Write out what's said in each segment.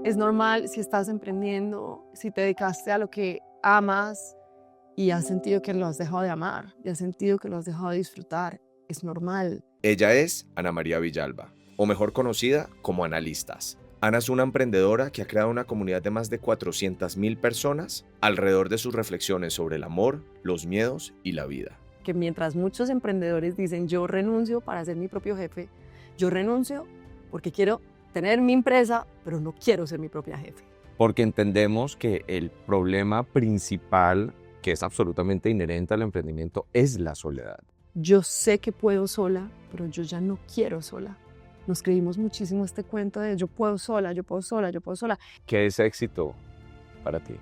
Es normal si estás emprendiendo, si te dedicaste a lo que amas y has sentido que lo has dejado de amar, y has sentido que lo has dejado de disfrutar. Es normal. Ella es Ana María Villalba, o mejor conocida como Analistas. Ana es una emprendedora que ha creado una comunidad de más de 400.000 personas alrededor de sus reflexiones sobre el amor, los miedos y la vida. Que mientras muchos emprendedores dicen yo renuncio para ser mi propio jefe, yo renuncio porque quiero tener mi empresa, pero no quiero ser mi propia jefe. Porque entendemos que el problema principal, que es absolutamente inherente al emprendimiento, es la soledad. Yo sé que puedo sola, pero yo ya no quiero sola. Nos creímos muchísimo este cuento de yo puedo sola, yo puedo sola, yo puedo sola. ¿Qué es éxito para ti?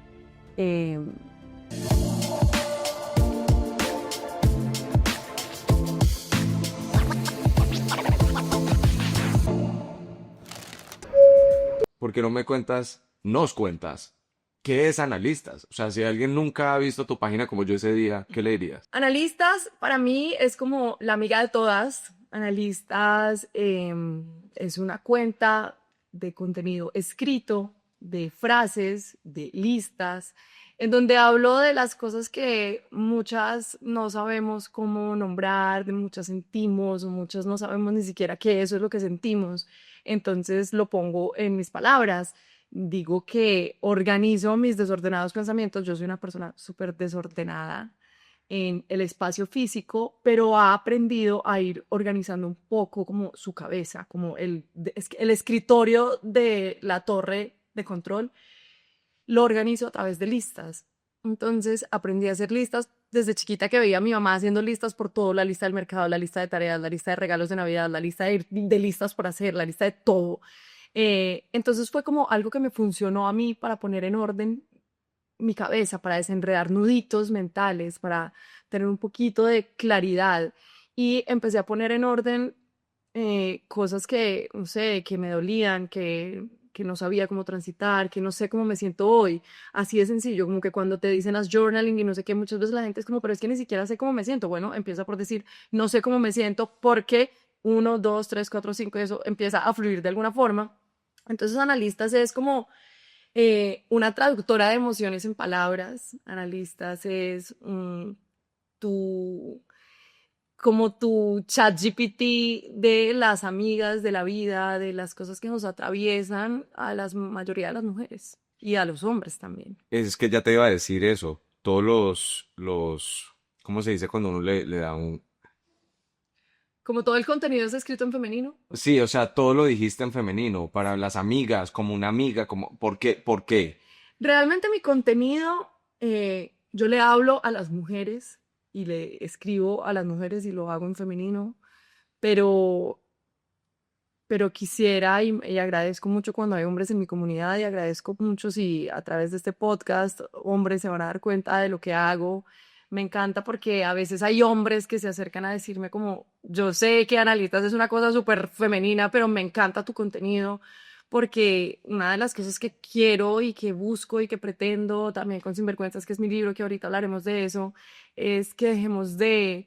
¿Por qué no me cuentas, nos cuentas, qué es Analistas? O sea, si alguien nunca ha visto tu página como yo ese día, ¿qué le dirías? Analistas para mí es como la amiga de todas. Analistas es una cuenta de contenido escrito, de frases, de listas, en donde hablo de las cosas que muchas no sabemos cómo nombrar, de muchas sentimos, o muchas no sabemos ni siquiera que eso es lo que sentimos. Entonces lo pongo en mis palabras. Digo que organizo mis desordenados pensamientos. Yo soy una persona súper desordenada en el espacio físico, pero ha aprendido a ir organizando un poco como su cabeza, como el escritorio de la torre de control, lo organizo a través de listas. Entonces aprendí a hacer listas desde chiquita, que veía a mi mamá haciendo listas por todo, la lista del mercado, la lista de tareas, la lista de regalos de Navidad, la lista de listas por hacer, la lista de todo. Entonces fue como algo que me funcionó a mí para poner en orden mi cabeza, para desenredar nuditos mentales, para tener un poquito de claridad. Y empecé a poner en orden cosas que, no sé, que me dolían, que no sabía cómo transitar, que no sé cómo me siento hoy. Así de sencillo, como que cuando te dicen haz journaling y no sé qué, muchas veces la gente es como, pero es que ni siquiera sé cómo me siento. Bueno, empieza por decir, no sé cómo me siento porque 1, 2, 3, 4, 5, eso empieza a fluir de alguna forma. Entonces, analistas es como una traductora de emociones en palabras. Analistas es tu, como tu chat GPT de las amigas, de la vida, de las cosas que nos atraviesan a la mayoría de las mujeres y a los hombres también. Es que ya te iba a decir eso. Todos ¿cómo se dice cuando uno le da un... Como todo el contenido es escrito en femenino. Sí, o sea, todo lo dijiste en femenino, para las amigas, como una amiga, como... ¿Por qué? ¿Por qué? Realmente mi contenido, yo le hablo a las mujeres y le escribo a las mujeres y lo hago en femenino, pero quisiera y agradezco mucho cuando hay hombres en mi comunidad y agradezco mucho si a través de este podcast hombres se van a dar cuenta de lo que hago. Me encanta porque a veces hay hombres que se acercan a decirme como, yo sé que Analistas es una cosa súper femenina, pero me encanta tu contenido porque una de las cosas que quiero y que busco y que pretendo también con Sinvergüenzas, que es mi libro, que ahorita hablaremos de eso, es que dejemos de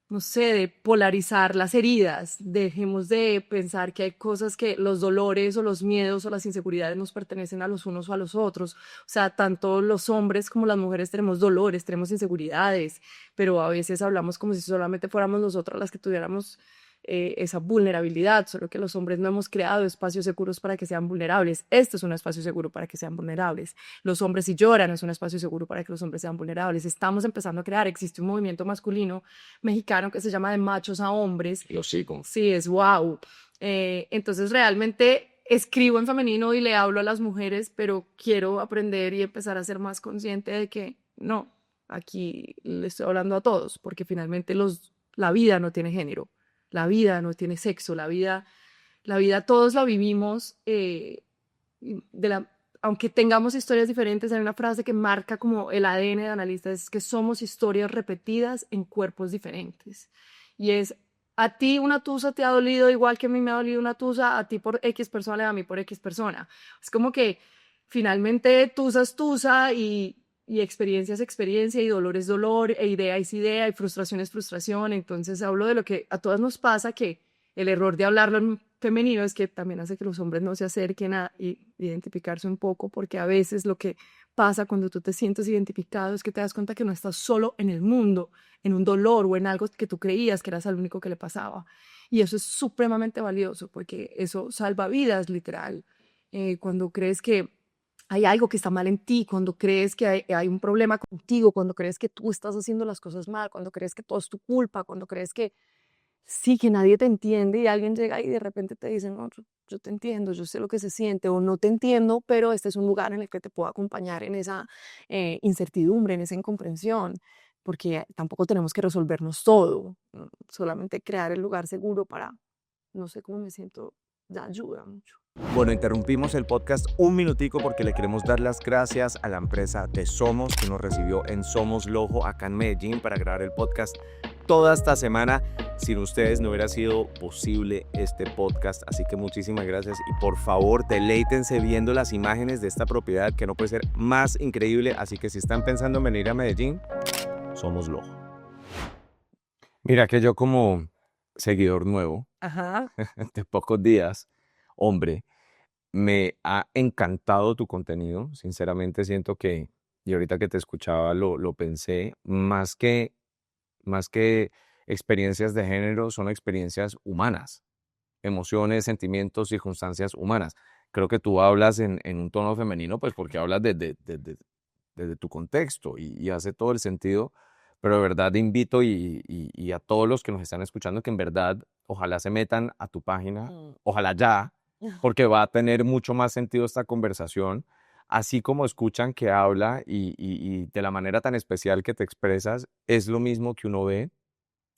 no sé, de polarizar las heridas, dejemos de pensar que hay cosas que los dolores o los miedos o las inseguridades nos pertenecen a los unos o a los otros. O sea, tanto los hombres como las mujeres tenemos dolores, tenemos inseguridades, pero a veces hablamos como si solamente fuéramos nosotras las que tuviéramos esa vulnerabilidad, solo que los hombres no hemos creado espacios seguros para que sean vulnerables. Este es un espacio seguro para que sean vulnerables. Los hombres si lloran es un espacio seguro para que los hombres sean vulnerables. Estamos empezando a crear, existe un movimiento masculino mexicano que se llama de machos a hombres. Lo sigo. Sí, es wow. Entonces realmente escribo en femenino y le hablo a las mujeres, pero quiero aprender y empezar a ser más consciente de que no, aquí le estoy hablando a todos, porque finalmente la vida no tiene género. La vida no tiene sexo, la vida todos la vivimos, aunque tengamos historias diferentes. Hay una frase que marca como el ADN de Analistas, es que somos historias repetidas en cuerpos diferentes. Y es, a ti una tusa te ha dolido igual que a mí me ha dolido una tusa, a ti por X persona, a mí por X persona. Es como que finalmente tusa es tusa y experiencia es experiencia, y dolor es dolor, e idea es idea, y frustración es frustración. Entonces hablo de lo que a todas nos pasa, que el error de hablarlo femenino es que también hace que los hombres no se acerquen a identificarse un poco, porque a veces lo que pasa cuando tú te sientes identificado es que te das cuenta que no estás solo en el mundo, en un dolor o en algo que tú creías que eras el único que le pasaba. Y eso es supremamente valioso porque eso salva vidas, literal. Cuando crees que hay algo que está mal en ti, cuando crees que hay un problema contigo, cuando crees que tú estás haciendo las cosas mal, cuando crees que todo es tu culpa, cuando crees que sí, que nadie te entiende y alguien llega y de repente te dice, no, yo te entiendo, yo sé lo que se siente o no te entiendo, pero este es un lugar en el que te puedo acompañar en esa incertidumbre, en esa incomprensión, porque tampoco tenemos que resolvernos todo, ¿no? Solamente crear el lugar seguro para, no sé cómo me siento, ya ayuda mucho. Bueno, interrumpimos el podcast un minutico porque le queremos dar las gracias a la empresa de Somos que nos recibió en Somos Lojo acá en Medellín para grabar el podcast toda esta semana. Sin ustedes no hubiera sido posible este podcast, así que muchísimas gracias y por favor deleítense viendo las imágenes de esta propiedad que no puede ser más increíble, así que si están pensando en venir a Medellín, Somos Lojo. Mira que yo como seguidor nuevo Ajá. de pocos días, hombre, me ha encantado tu contenido. Sinceramente siento que, y ahorita que te escuchaba lo pensé, más que experiencias de género, son experiencias humanas, emociones, sentimientos, circunstancias humanas. Creo que tú hablas en un tono femenino, pues porque hablas desde tu contexto y hace todo el sentido, pero de verdad invito y a todos los que nos están escuchando que en verdad ojalá se metan a tu página, ojalá ya, porque va a tener mucho más sentido esta conversación, así como escuchan que habla y de la manera tan especial que te expresas, es lo mismo que uno ve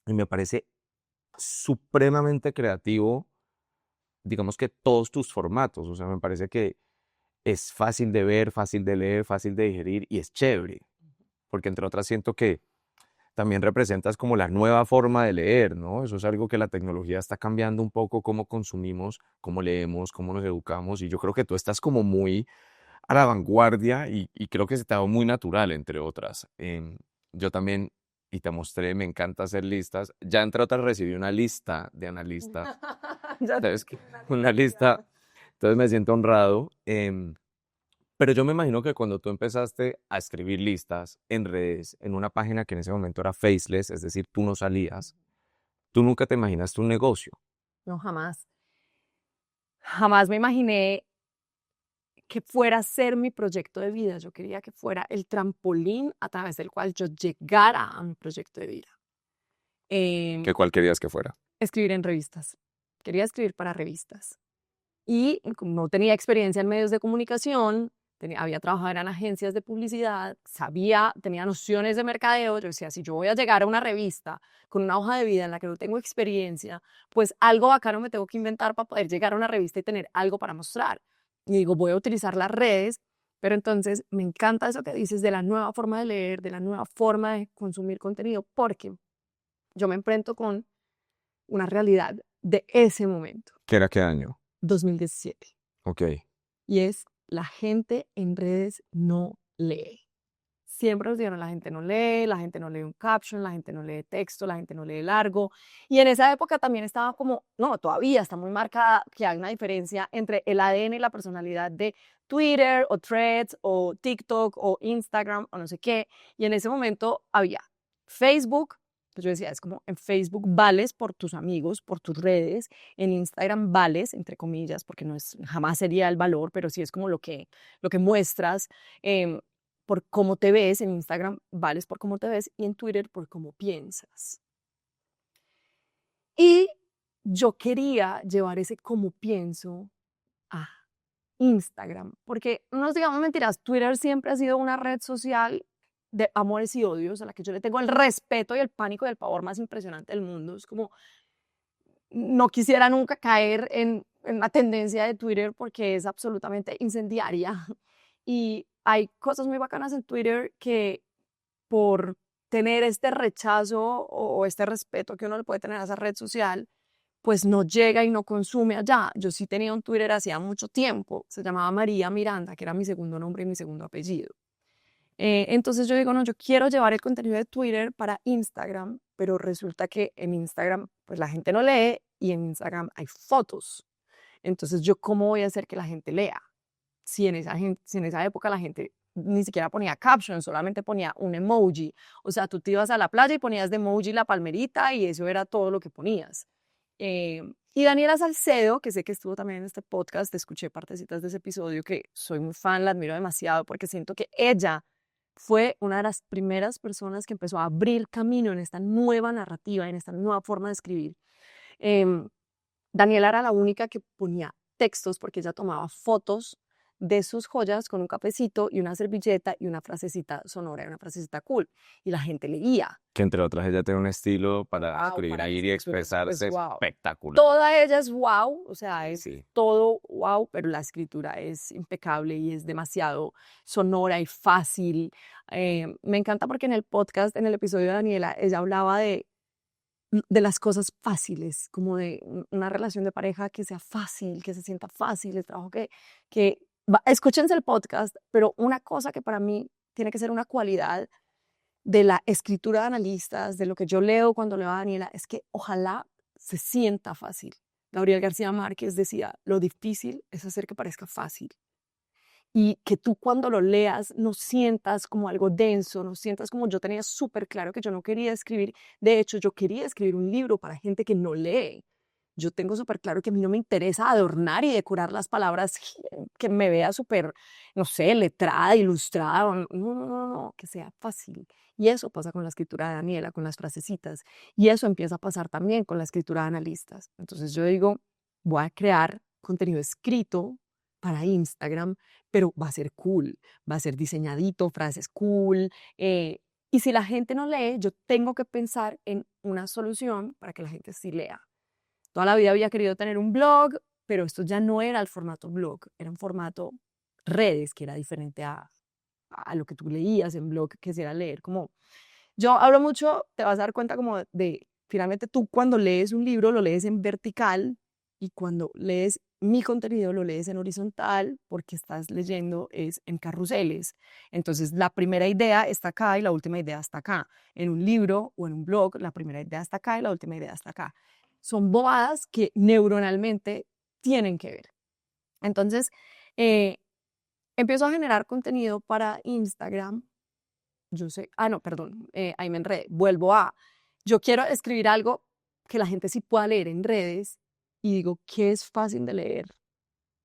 y me parece supremamente creativo, digamos que todos tus formatos, o sea, me parece que es fácil de ver, fácil de leer, fácil de digerir y es chévere, porque entre otras siento que también representas como la nueva forma de leer, ¿no? Eso es algo que la tecnología está cambiando un poco cómo consumimos, cómo leemos, cómo nos educamos y yo creo que tú estás como muy a la vanguardia y creo que se te ha dado muy natural, entre otras. Yo también, y te mostré, me encanta hacer listas. Ya entre otras recibí una lista de analistas, Ya ¿sabes qué? tengo una Una lista. lista, entonces me siento honrado. Pero yo me imagino que cuando tú empezaste a escribir listas en redes, en una página que en ese momento era faceless, es decir, tú no salías, tú nunca te imaginaste un negocio. No, jamás. Jamás me imaginé que fuera a ser mi proyecto de vida. Yo quería que fuera el trampolín a través del cual yo llegara a mi proyecto de vida. ¿Qué cuál querías que fuera? Escribir en revistas. Quería escribir para revistas. Y como no tenía experiencia en medios de comunicación, había trabajado en agencias de publicidad, tenía nociones de mercadeo. Yo decía, si yo voy a llegar a una revista con una hoja de vida en la que no tengo experiencia, pues algo bacano me tengo que inventar para poder llegar a una revista y tener algo para mostrar. Y digo, voy a utilizar las redes, pero entonces me encanta eso que dices de la nueva forma de leer, de la nueva forma de consumir contenido, porque yo me enfrento con una realidad de ese momento, ¿Qué era qué año? 2017. Ok. Y es la gente en redes no lee. Siempre nos dijeron, la gente no lee un caption, la gente no lee texto, la gente no lee largo. Y en esa época también estaba como, no, todavía está muy marcada que hay una diferencia entre el ADN y la personalidad de Twitter o Threads o TikTok o Instagram o no sé qué. Y en ese momento había Facebook. Pues yo decía, es como en Facebook vales por tus amigos, por tus redes, en Instagram vales, entre comillas, porque no es, jamás sería el valor, pero sí es como lo que muestras por cómo te ves. En Instagram vales por cómo te ves y en Twitter por cómo piensas. Y yo quería llevar ese cómo pienso a Instagram, porque no nos digamos mentiras, Twitter siempre ha sido una red social de amores y odios a la que yo le tengo el respeto y el pánico y el pavor más impresionante del mundo. Es como, no quisiera nunca caer en la tendencia de Twitter porque es absolutamente incendiaria. Y hay cosas muy bacanas en Twitter que por tener este rechazo o este respeto que uno le puede tener a esa red social, pues no llega y no consume allá. Yo sí tenía un Twitter hacía mucho tiempo, se llamaba María Miranda, que era mi segundo nombre y mi segundo apellido. Entonces yo digo, no, yo quiero llevar el contenido de Twitter para Instagram, pero resulta que en Instagram pues la gente no lee y en Instagram hay fotos. Entonces, ¿yo cómo voy a hacer que la gente lea? Si en esa época la gente ni siquiera ponía caption, solamente ponía un emoji. O sea, tú te ibas a la playa y ponías de emoji la palmerita y eso era todo lo que ponías. Y Daniela Salcedo, que sé que estuvo también en este podcast, escuché partecitas de ese episodio, que soy muy fan, la admiro demasiado porque siento que ella fue una de las primeras personas que empezó a abrir camino en esta nueva narrativa, en esta nueva forma de escribir. Em, Daniela era la única que ponía textos porque ella tomaba fotos de sus joyas con un cafecito y una servilleta y una frasecita sonora y una frasecita cool. Y la gente leía. Que entre otras ella tiene un estilo para Wow, escribir para y expresarse pues wow. espectacular. Toda ella es wow, o sea, es Sí. todo wow, pero la escritura es impecable y es demasiado sonora y fácil. Me encanta porque en el podcast, en el episodio de Daniela, ella hablaba de las cosas fáciles, como de una relación de pareja que sea fácil, que se sienta fácil, el trabajo escúchense el podcast, pero una cosa que para mí tiene que ser una cualidad de la escritura de analistas, de lo que yo leo cuando leo a Daniela, es que ojalá se sienta fácil. Gabriel García Márquez decía, lo difícil es hacer que parezca fácil. Y que tú cuando lo leas no sientas como algo denso, no sientas como yo tenía súper claro que yo no quería escribir. De hecho, yo quería escribir un libro para gente que no lee. Yo tengo súper claro que a mí no me interesa adornar y decorar las palabras, que me vea súper, no sé, letrada, ilustrada. No, que sea fácil. Y eso pasa con la escritura de Daniela, con las frasecitas. Y eso empieza a pasar también con la escritura de analistas. Entonces yo digo, voy a crear contenido escrito para Instagram, pero va a ser cool, va a ser diseñadito, frases cool. Y si la gente no lee, yo tengo que pensar en una solución para que la gente sí lea. Toda la vida había querido tener un blog, pero esto ya no era el formato blog, era un formato redes, que era diferente a lo que tú leías en blog, que era leer. Como yo hablo mucho, te vas a dar cuenta como finalmente tú cuando lees un libro lo lees en vertical y cuando lees mi contenido lo lees en horizontal porque estás leyendo es en carruseles. Entonces la primera idea está acá y la última idea está acá. En un libro o en un blog la primera idea está acá y la última idea está acá. Son bobadas que neuronalmente tienen que ver. Entonces, empiezo a generar contenido para Instagram. Yo sé, no, perdón, ahí me enredé. Yo quiero escribir algo que la gente sí pueda leer en redes y digo, ¿qué es fácil de leer?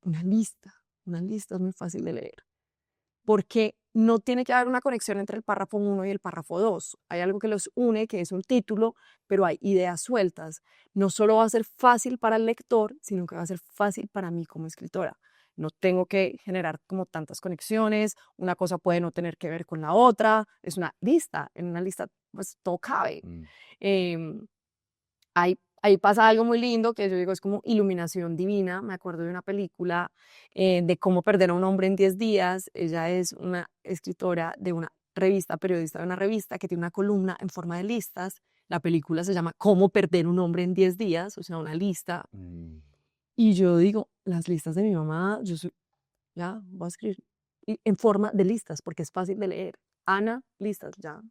Una lista es muy fácil de leer. Porque no tiene que haber una conexión entre el párrafo 1 y el párrafo 2. Hay algo que los une, que es un título, pero hay ideas sueltas. No solo va a ser fácil para el lector, sino que va a ser fácil para mí como escritora. No tengo que generar como tantas conexiones, una cosa puede no tener que ver con la otra, es una lista, en una lista pues todo cabe. Em, ahí pasa algo muy lindo que yo digo es como iluminación divina. Me acuerdo de una película de cómo perder a un hombre en 10 días. Ella es una escritora de una revista, periodista de una revista que tiene una columna en forma de listas. La película se llama Cómo perder un hombre en 10 días, o sea, una lista. Y yo digo, las listas de mi mamá, ya, voy a escribir en forma de listas porque es fácil de leer. Ana, listas, ya.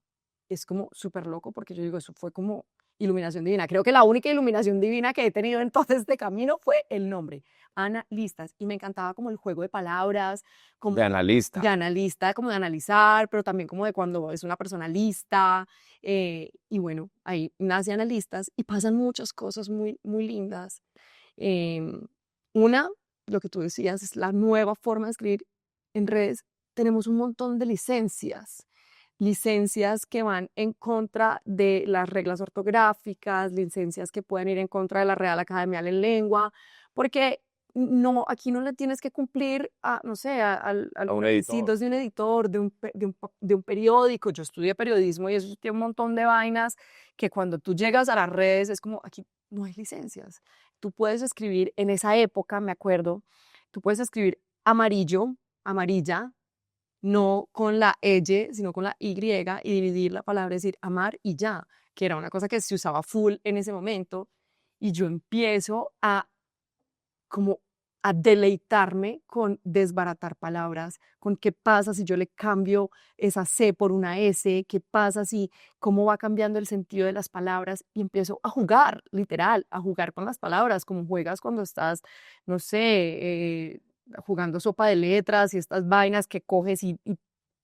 Es como súper loco porque yo digo, eso fue como iluminación divina. Creo que la única iluminación divina que he tenido en todo este camino fue el nombre, Ana Listas. Y me encantaba como el juego de palabras, como De analista. de analista, como de analizar, pero también como de cuando es una persona lista. Y bueno, ahí nace Analistas y pasan muchas cosas muy, muy lindas. Una, lo que tú decías, es la nueva forma de escribir en redes. Tenemos un montón de licencias que van en contra de las reglas ortográficas, licencias que pueden ir en contra de la Real Academia de la Lengua, porque no, aquí no le tienes que cumplir a, no sé, a un requisitos de un editor, de un periódico. Yo estudié periodismo y eso tiene un montón de vainas que cuando tú llegas a las redes es como, aquí no hay licencias. Tú puedes escribir, en esa época, me acuerdo, tú puedes escribir amarillo, amarilla, no con la Y, sino con la Y, y dividir la palabra, decir amar y ya, que era una cosa que se usaba full en ese momento. Y yo empiezo a como a deleitarme con desbaratar palabras, con qué pasa si yo le cambio esa C por una S, qué pasa si, cómo va cambiando el sentido de las palabras, y empiezo a jugar, literal, a jugar con las palabras, como juegas cuando estás, no sé, jugando sopa de letras y estas vainas que coges y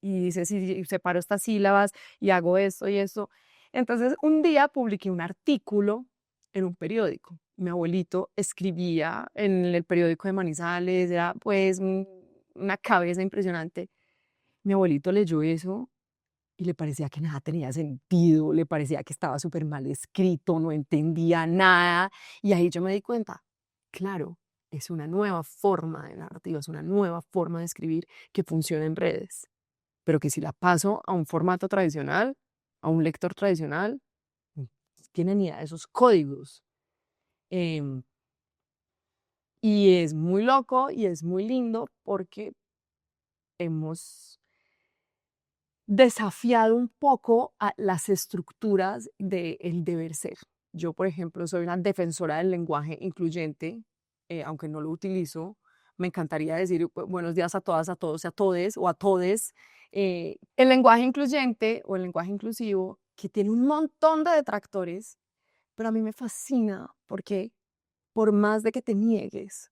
dices, y separo estas sílabas y hago esto y esto. Entonces, un día publiqué un artículo en un periódico. Mi abuelito escribía en el periódico de Manizales, era pues una cabeza impresionante. Mi abuelito leyó eso y le parecía que nada tenía sentido, le parecía que estaba súper mal escrito, no entendía nada. Y ahí yo me di cuenta, claro, es una nueva forma de narrativa, es una nueva forma de escribir que funciona en redes, pero que si la paso a un formato tradicional, a un lector tradicional, no tiene ni idea de esos códigos. Em, y es muy loco y es muy lindo porque hemos desafiado un poco a las estructuras del deber ser. Yo, por ejemplo, soy una defensora del lenguaje incluyente, aunque no lo utilizo. Me encantaría decir buenos días a todas, a todos, a todes o a todes. El lenguaje incluyente o el lenguaje inclusivo, que tiene un montón de detractores, pero a mí me fascina porque por más de que te niegues,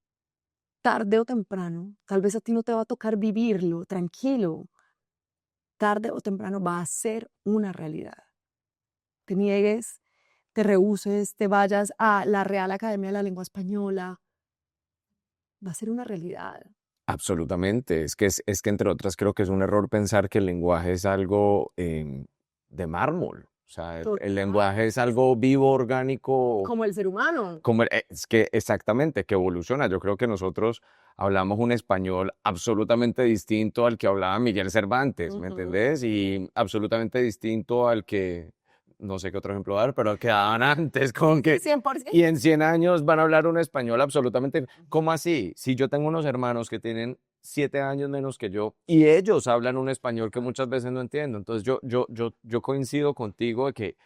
tarde o temprano, tal vez a ti no te va a tocar vivirlo, tranquilo, tarde o temprano va a ser una realidad. Te niegues, te rehúses, te vayas a la Real Academia de la Lengua Española, va a ser una realidad. Absolutamente. Es que entre otras creo que es un error pensar que el lenguaje es algo de mármol. O sea, el Total. lenguaje es algo vivo, orgánico, Como el ser humano. como es que exactamente, que evoluciona. Yo creo que nosotros hablamos un español absolutamente distinto al que hablaba Miguel Cervantes, ¿me entendés? Y absolutamente distinto al que, no sé qué otro ejemplo dar, pero al que daban antes, con que... 100%. Y en 100 años van a hablar un español absolutamente... ¿Cómo así? Si yo tengo unos hermanos que tienen 7 años menos que yo y ellos hablan un español que muchas veces no entiendo. Entonces yo coincido contigo de que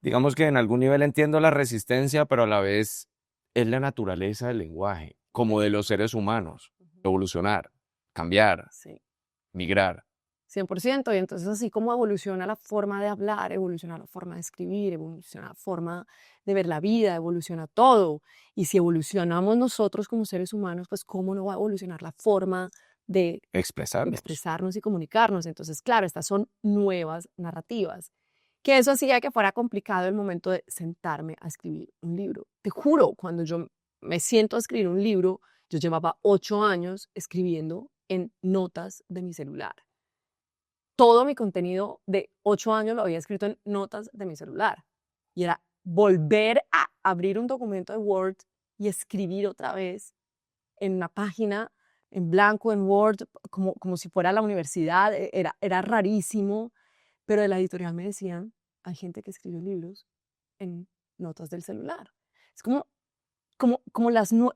digamos que en algún nivel entiendo la resistencia, pero a la vez es la naturaleza del lenguaje, como de los seres humanos, evolucionar, cambiar, Sí. migrar. 100%. Y entonces así como evoluciona la forma de hablar, evoluciona la forma de escribir, evoluciona la forma de ver la vida, evoluciona todo. Y si evolucionamos nosotros como seres humanos, pues cómo no va a evolucionar la forma de Expresarnos. expresarnos y comunicarnos. Entonces, claro, estas son nuevas narrativas. Que eso hacía que fuera complicado el momento de sentarme a escribir un libro. Te juro, cuando yo me siento a escribir un libro, yo llevaba 8 años escribiendo en notas de mi celular. Todo mi contenido de 8 años lo había escrito en notas de mi celular. Y era volver a abrir un documento de Word y escribir otra vez en una página en blanco, en Word, como si fuera la universidad. Era rarísimo, pero de la editorial me decían, hay gente que escribe libros en notas del celular. Es como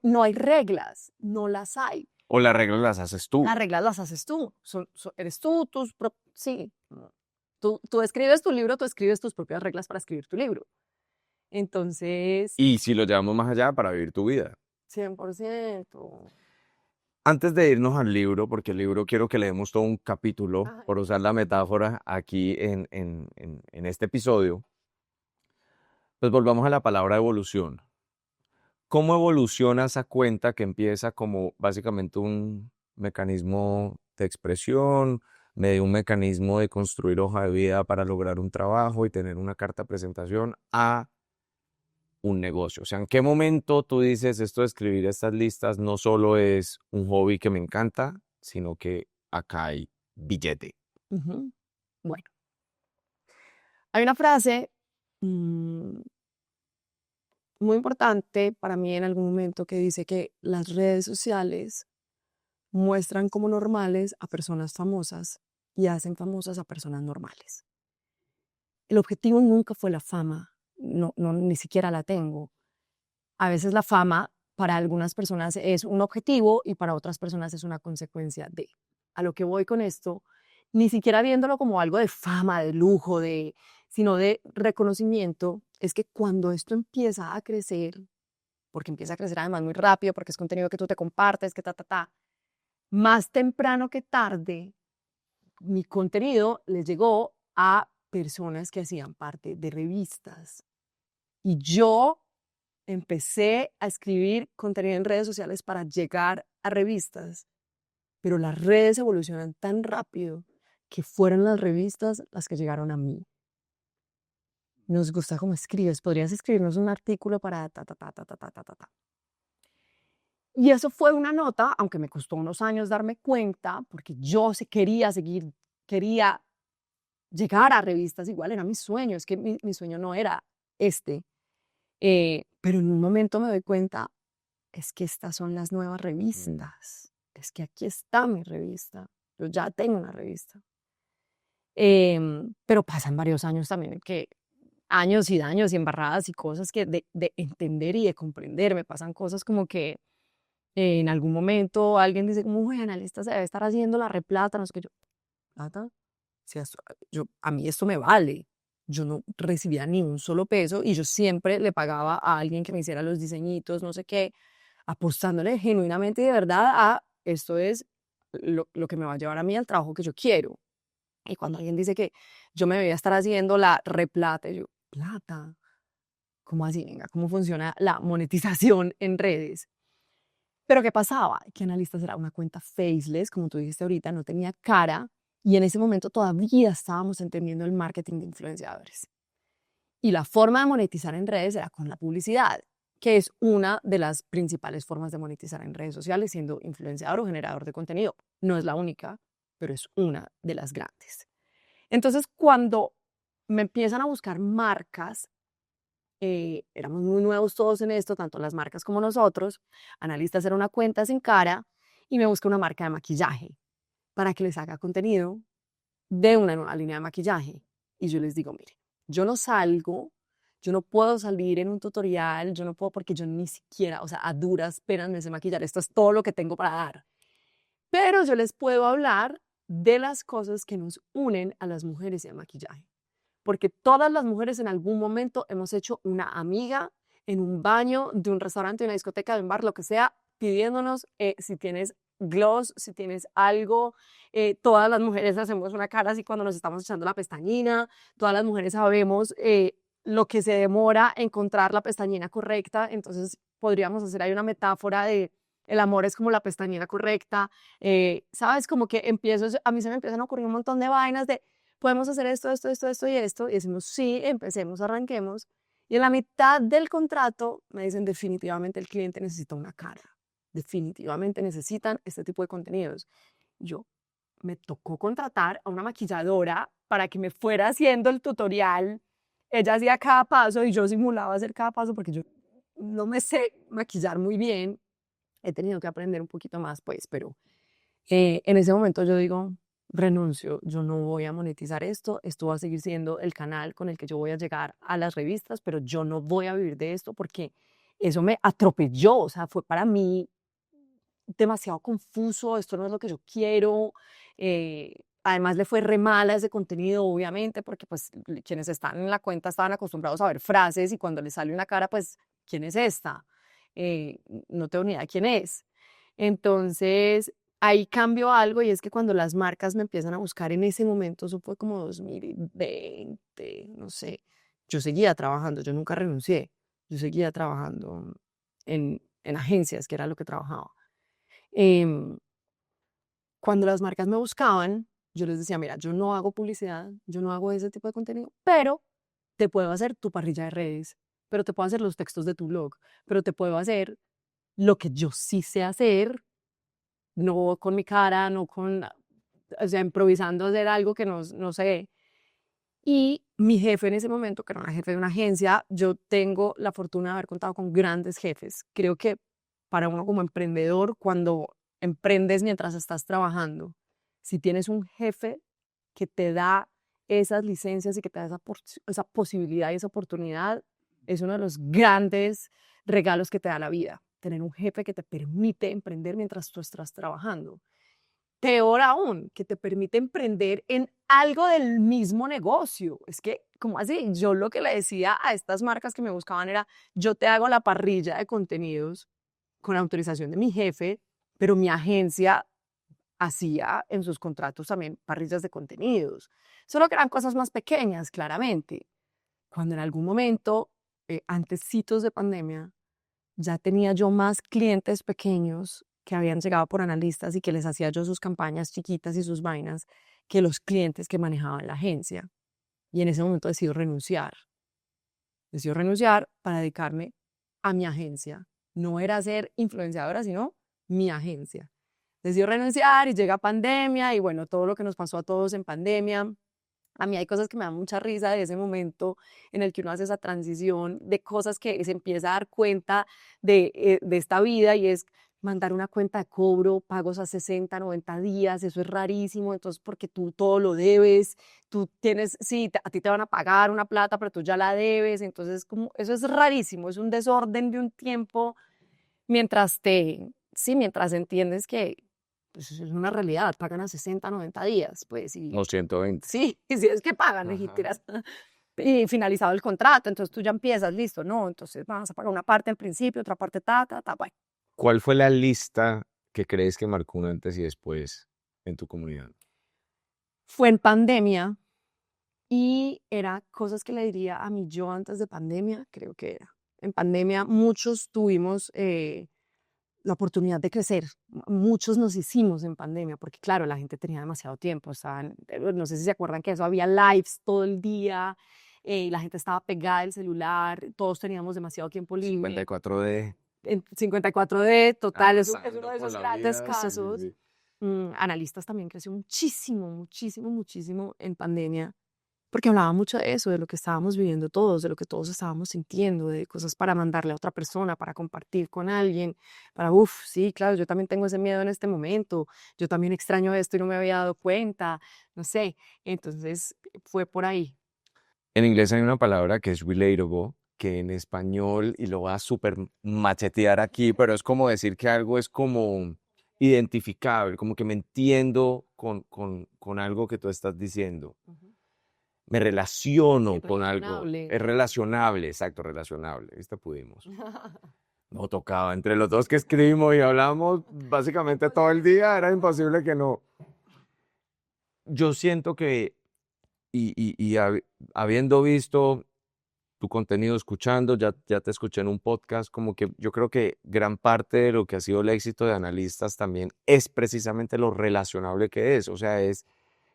no hay reglas, no las hay. O las reglas las haces tú. Las reglas las haces tú. Eres tú, sí. Tú escribes tu libro, tú escribes tus propias reglas para escribir tu libro. Entonces, Y si lo llevamos más allá, para vivir tu vida. 100%. Antes de irnos al libro, porque el libro quiero que leemos todo un capítulo, Ay. por usar la metáfora aquí en este episodio, pues volvamos a la palabra evolución. ¿Cómo evoluciona esa cuenta que empieza como básicamente un mecanismo de expresión, medio un mecanismo de construir hoja de vida para lograr un trabajo y tener una carta de presentación a un negocio? O sea, ¿en qué momento tú dices esto de escribir estas listas no solo es un hobby que me encanta, sino que acá hay billete? Ujú. Bueno, hay una frase mm, muy importante para mí en algún momento que dice que las redes sociales muestran como normales a personas famosas y hacen famosas a personas normales. El objetivo nunca fue la fama, ni siquiera la tengo. A veces la fama para algunas personas es un objetivo y para otras personas es una consecuencia de. A lo que voy con esto, ni siquiera viéndolo como algo de fama, de lujo, sino de reconocimiento, es que cuando esto empieza a crecer, porque empieza a crecer además muy rápido, porque es contenido que tú te compartes, que más temprano que tarde, mi contenido les llegó a personas que hacían parte de revistas. Y yo empecé a escribir contenido en redes sociales para llegar a revistas, pero las redes evolucionan tan rápido que fueron las revistas las que llegaron a mí. Nos gusta cómo escribes, podrías escribirnos un artículo para ta, ta, ta, ta, ta, ta, ta, ta, ta. Y eso fue una nota, aunque me costó unos años darme cuenta, porque yo quería seguir, quería llegar a revistas, igual era mi sueño, es que mi sueño no era este. Pero en un momento me doy cuenta, es que estas son las nuevas revistas, es que aquí está mi revista, yo ya tengo una revista. Pero pasan varios años también, que años y daños y embarradas y cosas que de entender y de comprender, me pasan cosas como que en algún momento alguien dice como, uy, analista se debe estar haciendo la replata, no sé qué, yo, ¿plata? Si a mí esto me vale. Yo no recibía ni un solo peso y yo siempre le pagaba a alguien que me hiciera los diseñitos, no sé qué, apostándole genuinamente y de verdad a esto es lo que me va a llevar a mí al trabajo que yo quiero. Y cuando alguien dice que yo me debía estar haciendo la replata, yo, plata, ¿cómo así? Venga, ¿cómo funciona la monetización en redes? Pero ¿qué pasaba? Que Analistas era una cuenta faceless, como tú dijiste ahorita, no tenía cara y en ese momento todavía estábamos entendiendo el marketing de influenciadores. Y la forma de monetizar en redes era con la publicidad, que es una de las principales formas de monetizar en redes sociales, siendo influenciador o generador de contenido. No es la única, pero es una de las grandes. Entonces, cuando me empiezan a buscar marcas, éramos muy nuevos todos en esto, tanto las marcas como nosotros. Analistas era una cuenta sin cara y me busca una marca de maquillaje para que les haga contenido de una nueva línea de maquillaje. Y yo les digo, mire, yo no salgo, yo no puedo salir en un tutorial, yo no puedo porque yo ni siquiera, o sea, a duras penas me sé maquillar, esto es todo lo que tengo para dar. Pero yo les puedo hablar de las cosas que nos unen a las mujeres y al maquillaje. Porque todas las mujeres en algún momento hemos hecho una amiga en un baño de un restaurante, de una discoteca, de un bar, lo que sea, pidiéndonos si tienes gloss, si tienes algo. Todas las mujeres hacemos una cara así cuando nos estamos echando la pestañina. Todas las mujeres sabemos lo que se demora encontrar la pestañina correcta. Entonces podríamos hacer ahí una metáfora de el amor es como la pestañina correcta. ¿Sabes? Como que a mí se me empiezan a ocurrir un montón de vainas de podemos hacer esto, esto, esto, esto y esto. Y decimos, sí, empecemos, arranquemos. Y en la mitad del contrato me dicen, definitivamente el cliente necesita una cara. Definitivamente necesitan este tipo de contenidos. Yo me tocó contratar a una maquilladora para que me fuera haciendo el tutorial. Ella hacía cada paso y yo simulaba hacer cada paso porque yo no me sé maquillar muy bien. He tenido que aprender un poquito más, pues, pero en ese momento yo digo, renuncio, yo no voy a monetizar esto va a seguir siendo el canal con el que yo voy a llegar a las revistas, pero yo no voy a vivir de esto porque eso me atropelló, o sea, fue para mí demasiado confuso, esto no es lo que yo quiero. Además le fue re mal a ese contenido, obviamente, porque pues quienes están en la cuenta estaban acostumbrados a ver frases y cuando les sale una cara, pues, ¿quién es esta? No tengo ni idea quién es. Entonces, ahí cambió algo y es que cuando las marcas me empiezan a buscar en ese momento, eso fue como 2020, no sé, yo seguía trabajando, yo nunca renuncié, yo seguía trabajando en agencias, que era lo que trabajaba. Em, Cuando las marcas me buscaban, yo les decía, mira, yo no hago publicidad, yo no hago ese tipo de contenido, pero te puedo hacer tu parrilla de redes, pero te puedo hacer los textos de tu blog, pero te puedo hacer lo que yo sí sé hacer, no con mi cara, no con, o sea, improvisando hacer algo que no sé. Y mi jefe en ese momento, que era una jefe de una agencia, yo tengo la fortuna de haber contado con grandes jefes. Creo que para uno como emprendedor, cuando emprendes mientras estás trabajando, si tienes un jefe que te da esas licencias y que te da esa posibilidad y esa oportunidad, es uno de los grandes regalos que te da la vida. Tener un jefe que te permite emprender mientras tú estás trabajando. Peor aún, que te permite emprender en algo del mismo negocio. Es que ¿cómo así? Yo lo que le decía a estas marcas que me buscaban era, yo te hago la parrilla de contenidos con autorización de mi jefe, pero mi agencia hacía en sus contratos también parrillas de contenidos. Solo que eran cosas más pequeñas, claramente. Cuando en algún momento, antecitos de pandemia, ya tenía yo más clientes pequeños que habían llegado por analistas y que les hacía yo sus campañas chiquitas y sus vainas que los clientes que manejaban la agencia. Y en ese momento decidí renunciar. Decidí renunciar para dedicarme a mi agencia. No era ser influenciadora, sino mi agencia. Decidí renunciar y llega pandemia y bueno, todo lo que nos pasó a todos en pandemia. A mí hay cosas que me dan mucha risa de ese momento en el que uno hace esa transición de cosas que se empieza a dar cuenta de esta vida y es mandar una cuenta de cobro, pagos a 60, 90 días, eso es rarísimo, entonces porque tú todo lo debes, tú tienes, sí, a ti te van a pagar una plata, pero tú ya la debes, entonces como, eso es rarísimo, es un desorden de un tiempo mientras entiendes que pues, eso es una realidad, pagan a 60, 90 días, pues, y O 120. sí, y si es que pagan, y finalizado el contrato, entonces tú ya empiezas, listo, ¿no? Entonces vas a pagar una parte al principio, otra parte, bueno. ¿Cuál fue la lista que crees que marcó un antes y después en tu comunidad? Fue en pandemia y era cosas que le diría a mi yo antes de pandemia, creo que era. En pandemia muchos tuvimos la oportunidad de crecer, muchos nos hicimos en pandemia, porque claro, la gente tenía demasiado tiempo, no sé si se acuerdan que eso había lives todo el día, la gente estaba pegada al celular, todos teníamos demasiado tiempo libre. 54D. En 54D, total, es uno Arrasando de con esos la grandes vida, sí, casos. sí. Analistas también creció muchísimo en pandemia, porque hablaba mucho de eso, de lo que estábamos viviendo todos, de lo que todos estábamos sintiendo, de cosas para mandarle a otra persona, para compartir con alguien, sí, claro, yo también tengo ese miedo en este momento, yo también extraño esto y no me había dado cuenta, no sé, entonces fue por ahí. En inglés hay una palabra que es relatable, que en español, y lo voy a súper machetear aquí, pero es como decir que algo es como identificable, como que me entiendo con algo que tú estás diciendo. Me relaciono Sí, con algo. relacionable. Es relacionable, exacto, relacionable. ¿Viste? Pudimos. No tocaba. Entre los dos que escribimos y hablamos básicamente todo el día, era imposible que no. Yo siento que, habiendo visto tu contenido, escuchando, ya te escuché en un podcast, como que yo creo que gran parte de lo que ha sido el éxito de analistas también es precisamente lo relacionable que es. O sea, es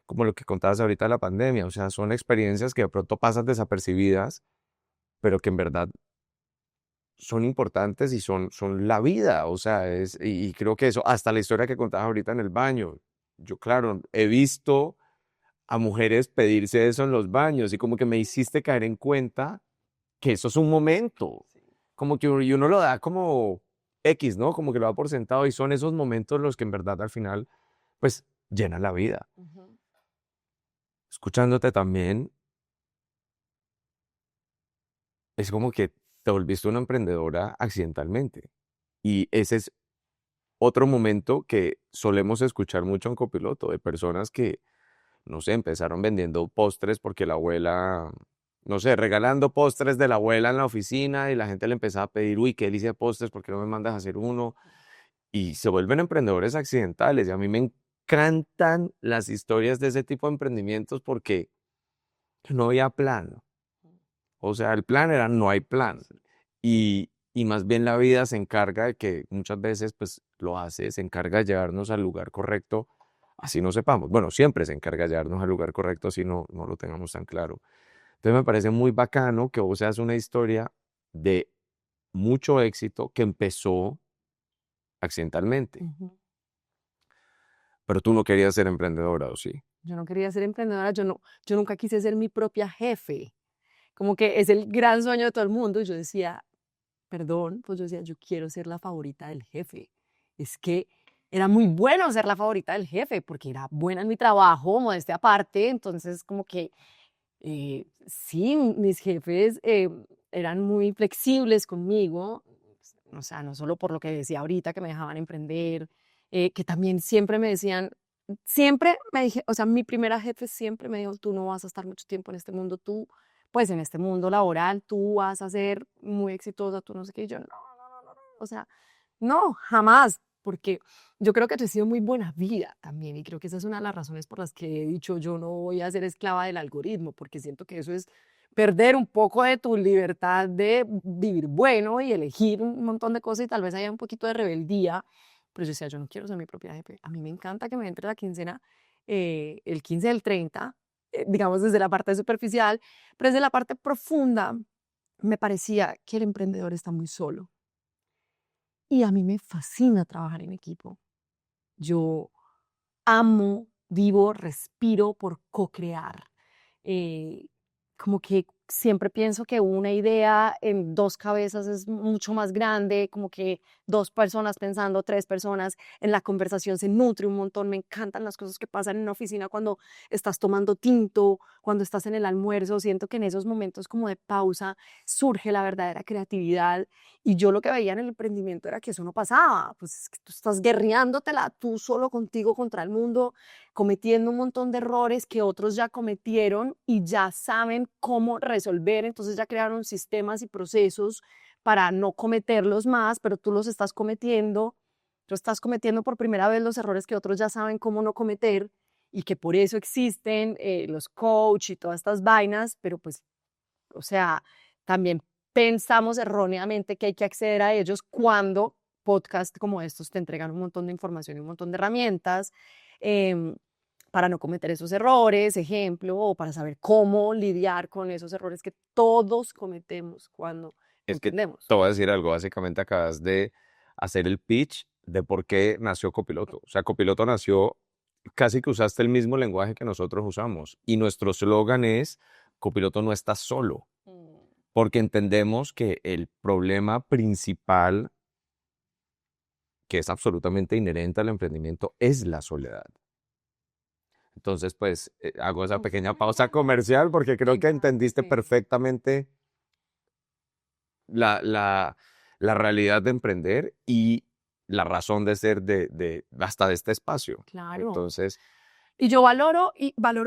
como lo que contabas ahorita de la pandemia. O sea, son experiencias que de pronto pasan desapercibidas, pero que en verdad son importantes y son la vida. O sea, y creo que eso, hasta la historia que contabas ahorita en el baño. Yo, claro, he visto a mujeres pedirse eso en los baños y como que me hiciste caer en cuenta que eso es un momento, como que y uno lo da como X, ¿no? Como que lo da por sentado y son esos momentos los que en verdad al final, pues, llenan la vida. Escuchándote también, es como que te volviste una emprendedora accidentalmente. Y ese es otro momento que solemos escuchar mucho en Copiloto, de personas que, no sé, empezaron vendiendo postres porque la abuela, no sé, regalando postres de la abuela en la oficina y la gente le empezaba a pedir, uy, qué delicia de postres, ¿por qué no me mandas a hacer uno? Y se vuelven emprendedores accidentales. Y a mí me encantan las historias de ese tipo de emprendimientos porque no había plan. O sea, el plan era no hay plan. Y más bien la vida se encarga de que muchas veces pues lo hace, se encarga de llevarnos al lugar correcto, así no sepamos. Bueno, siempre se encarga de llevarnos al lugar correcto, así no lo tengamos tan claro. Entonces me parece muy bacano que vos seas una historia de mucho éxito que empezó accidentalmente. Pero tú no querías ser emprendedora, ¿o sí? Yo no quería ser emprendedora, yo nunca quise ser mi propia jefe. Como que es el gran sueño de todo el mundo. Y yo decía, perdón, pues yo decía, yo quiero ser la favorita del jefe. Es que era muy bueno ser la favorita del jefe, porque era buena en mi trabajo, modestia aparte. Entonces, como que sí, mis jefes eran muy flexibles conmigo. O sea, no solo por lo que decía ahorita, que me dejaban emprender, que también siempre me decían, siempre me dije, o sea, mi primera jefe siempre me dijo, tú no vas a estar mucho tiempo en este mundo, tú pues en este mundo laboral tú vas a ser muy exitosa, tú no sé qué, y yo no, o sea, no, jamás, porque yo creo que tú has sido muy buena vida también y creo que esa es una de las razones por las que he dicho yo no voy a ser esclava del algoritmo, porque siento que eso es perder un poco de tu libertad de vivir bueno y elegir un montón de cosas y tal vez haya un poquito de rebeldía, pero yo decía, yo no quiero ser mi propia jefe, a mí me encanta que me entre la quincena el 15 del 30, digamos desde la parte superficial, pero desde la parte profunda me parecía que el emprendedor está muy solo. Y a mí me fascina trabajar en equipo. Yo amo, vivo, respiro por co-crear. Como que siempre pienso que una idea en dos cabezas es mucho más grande, como que dos personas pensando, tres personas, en la conversación se nutre un montón. Me encantan las cosas que pasan en una oficina cuando estás tomando tinto, cuando estás en el almuerzo. Siento que en esos momentos como de pausa surge la verdadera creatividad. Y yo lo que veía en el emprendimiento era que eso no pasaba. Pues es que tú estás guerreándotela tú solo contigo contra el mundo, cometiendo un montón de errores que otros ya cometieron y ya saben cómo resolver, entonces ya crearon sistemas y procesos para no cometerlos más, pero tú estás cometiendo por primera vez los errores que otros ya saben cómo no cometer y que por eso existen los coach y todas estas vainas, pero pues, o sea, también pensamos erróneamente que hay que acceder a ellos cuando podcasts como estos te entregan un montón de información y un montón de herramientas. em, para no cometer esos errores, ejemplo, o para saber cómo lidiar con esos errores que todos cometemos cuando Es que emprendemos. te voy a decir algo, básicamente acabas de hacer el pitch de por qué nació Copiloto. O sea, Copiloto nació, casi que usaste el mismo lenguaje que nosotros usamos. Y nuestro eslogan es, Copiloto no está solo, porque entendemos que el problema principal, que es absolutamente inherente al emprendimiento, es la soledad. Entonces, pues, hago esa pequeña pausa comercial porque creo que entendiste Sí. perfectamente la realidad de emprender y la razón de ser hasta de este espacio. Claro. Entonces, Y yo valoro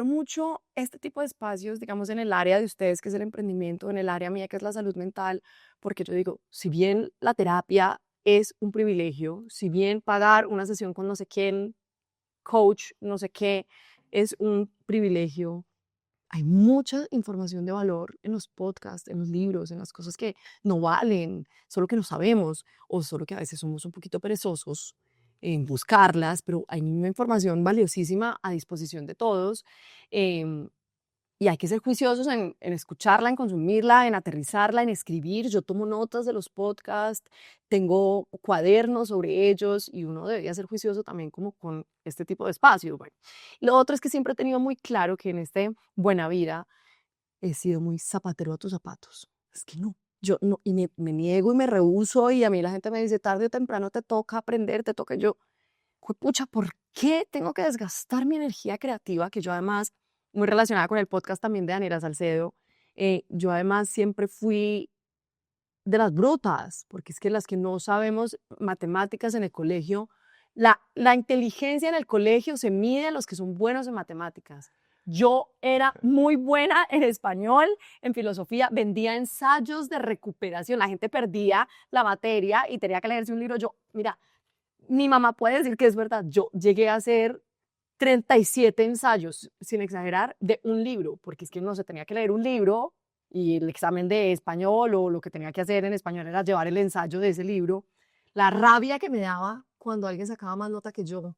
mucho este tipo de espacios, digamos, en el área de ustedes, que es el emprendimiento, en el área mía, que es la salud mental, porque yo digo, si bien la terapia es un privilegio, si bien pagar una sesión con no sé quién, coach, no sé qué, es un privilegio, hay mucha información de valor en los podcasts, en los libros, en las cosas que no valen, solo que no sabemos o solo que a veces somos un poquito perezosos en buscarlas, pero hay una información valiosísima a disposición de todos. em, y hay que ser juiciosos en escucharla, en consumirla, en aterrizarla, en escribir. Yo tomo notas de los podcasts, tengo cuadernos sobre ellos y uno debería ser juicioso también como con este tipo de espacios. Bueno, lo otro es que siempre he tenido muy claro que en este Buena Vida he sido muy zapatero a tus zapatos. Es que no, yo no, y me niego y me rehúso y a mí la gente me dice, tarde o temprano te toca aprender, te toca yo. Pucha, ¿por qué tengo que desgastar mi energía creativa? Que yo además, muy relacionada con el podcast también de Daniela Salcedo, yo además siempre fui de las brutas, porque es que las que no sabemos matemáticas en el colegio, la inteligencia en el colegio se mide a los que son buenos en matemáticas. Yo era muy buena en español, en filosofía, vendía ensayos de recuperación. La gente perdía la materia y tenía que leerse un libro. Yo, mira, mi mamá puede decir que es verdad. Yo llegué a hacer 37 ensayos, sin exagerar, de un libro, porque es que uno se tenía que leer un libro y el examen de español o lo que tenía que hacer en español era llevar el ensayo de ese libro. La rabia que me daba cuando alguien sacaba más nota que yo.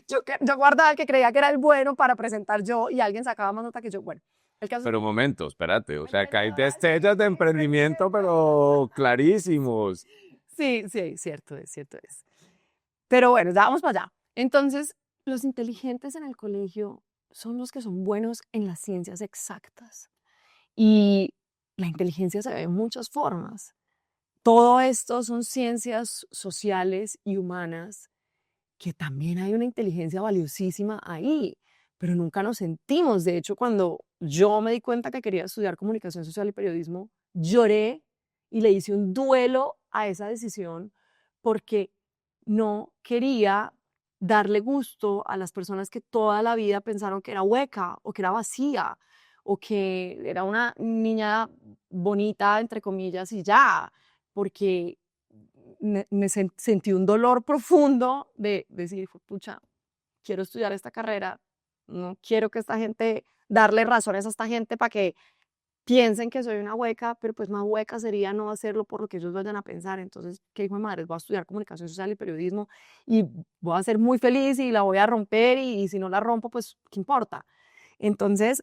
Yo guardaba el que creía que era el bueno para presentar yo y alguien sacaba más nota que yo. Bueno, el caso es pero que un momento, espérate, o sea, acá hay emprendedora, destellos de emprendimiento, pero clarísimos. sí, sí, cierto es, cierto es. Pero bueno, ya vamos para allá. Entonces, los inteligentes en el colegio son los que son buenos en las ciencias exactas. Y la inteligencia se ve de muchas formas. Todo esto son ciencias sociales y humanas que también hay una inteligencia valiosísima ahí, pero nunca nos sentimos. De hecho, cuando yo me di cuenta que quería estudiar comunicación social y periodismo, lloré y le hice un duelo a esa decisión porque no quería darle gusto a las personas que toda la vida pensaron que era hueca o que era vacía o que era una niña bonita, entre comillas, y ya, porque sentí un dolor profundo de decir, pucha, quiero estudiar esta carrera, no quiero que esta gente, darle razones a esta gente para que piensen que soy una hueca, pero pues más hueca sería no hacerlo por lo que ellos vayan a pensar. Entonces, ¿qué hijo de madre? Voy a estudiar comunicación social y periodismo y voy a ser muy feliz y la voy a romper y si no la rompo, pues, ¿qué importa? Entonces,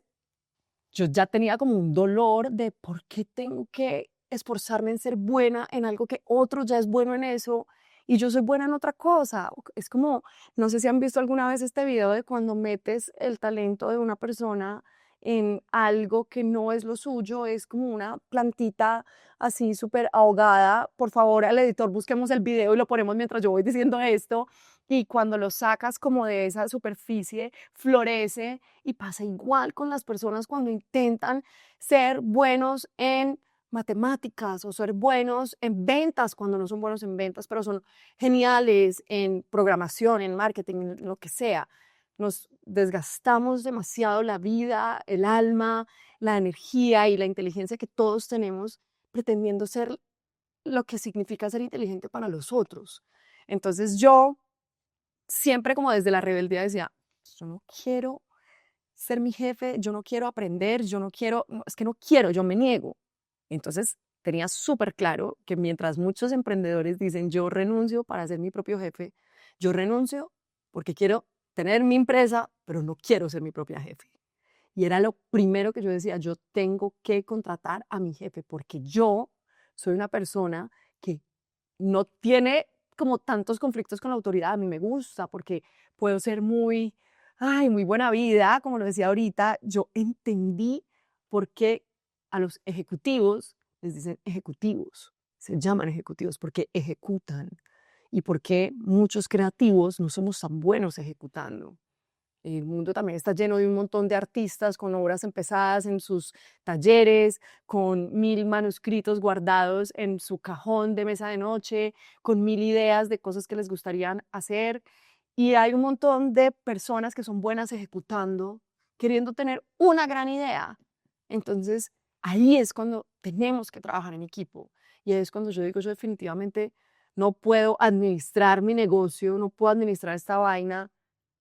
yo ya tenía como un dolor de por qué tengo que esforzarme en ser buena en algo que otro ya es bueno en eso y yo soy buena en otra cosa. Es como, no sé si han visto alguna vez este video de cuando metes el talento de una persona en algo que no es lo suyo, es como una plantita así súper ahogada. Por favor, al editor, busquemos el video y lo ponemos mientras yo voy diciendo esto. Y cuando lo sacas como de esa superficie, florece y pasa igual con las personas cuando intentan ser buenos en matemáticas o ser buenos en ventas cuando no son buenos en ventas, pero son geniales en programación, en marketing, en lo que sea. Nos desgastamos demasiado la vida, el alma, la energía y la inteligencia que todos tenemos pretendiendo ser lo que significa ser inteligente para los otros. Entonces yo siempre como desde la rebeldía decía, yo no quiero ser mi jefe, yo no quiero aprender, yo no quiero, es que no quiero, yo me niego. Entonces tenía súper claro que mientras muchos emprendedores dicen yo renuncio para ser mi propio jefe, yo renuncio porque quiero tener mi empresa, pero no quiero ser mi propia jefe. Y era lo primero que yo decía, yo tengo que contratar a mi jefe porque yo soy una persona que no tiene como tantos conflictos con la autoridad. A mí me gusta porque puedo ser muy, ay, muy buena vida, como lo decía ahorita. Yo entendí por qué a los ejecutivos les dicen ejecutivos, se llaman ejecutivos porque ejecutan y por qué muchos creativos no somos tan buenos ejecutando. El mundo también está lleno de un montón de artistas con obras empezadas en sus talleres, con 1000 manuscritos guardados en su cajón de mesa de noche, con 1000 ideas de cosas que les gustaría hacer. Y hay un montón de personas que son buenas ejecutando, queriendo tener una gran idea. Entonces, ahí es cuando tenemos que trabajar en equipo. Y ahí es cuando yo digo, yo definitivamente no puedo administrar mi negocio, no puedo administrar esta vaina,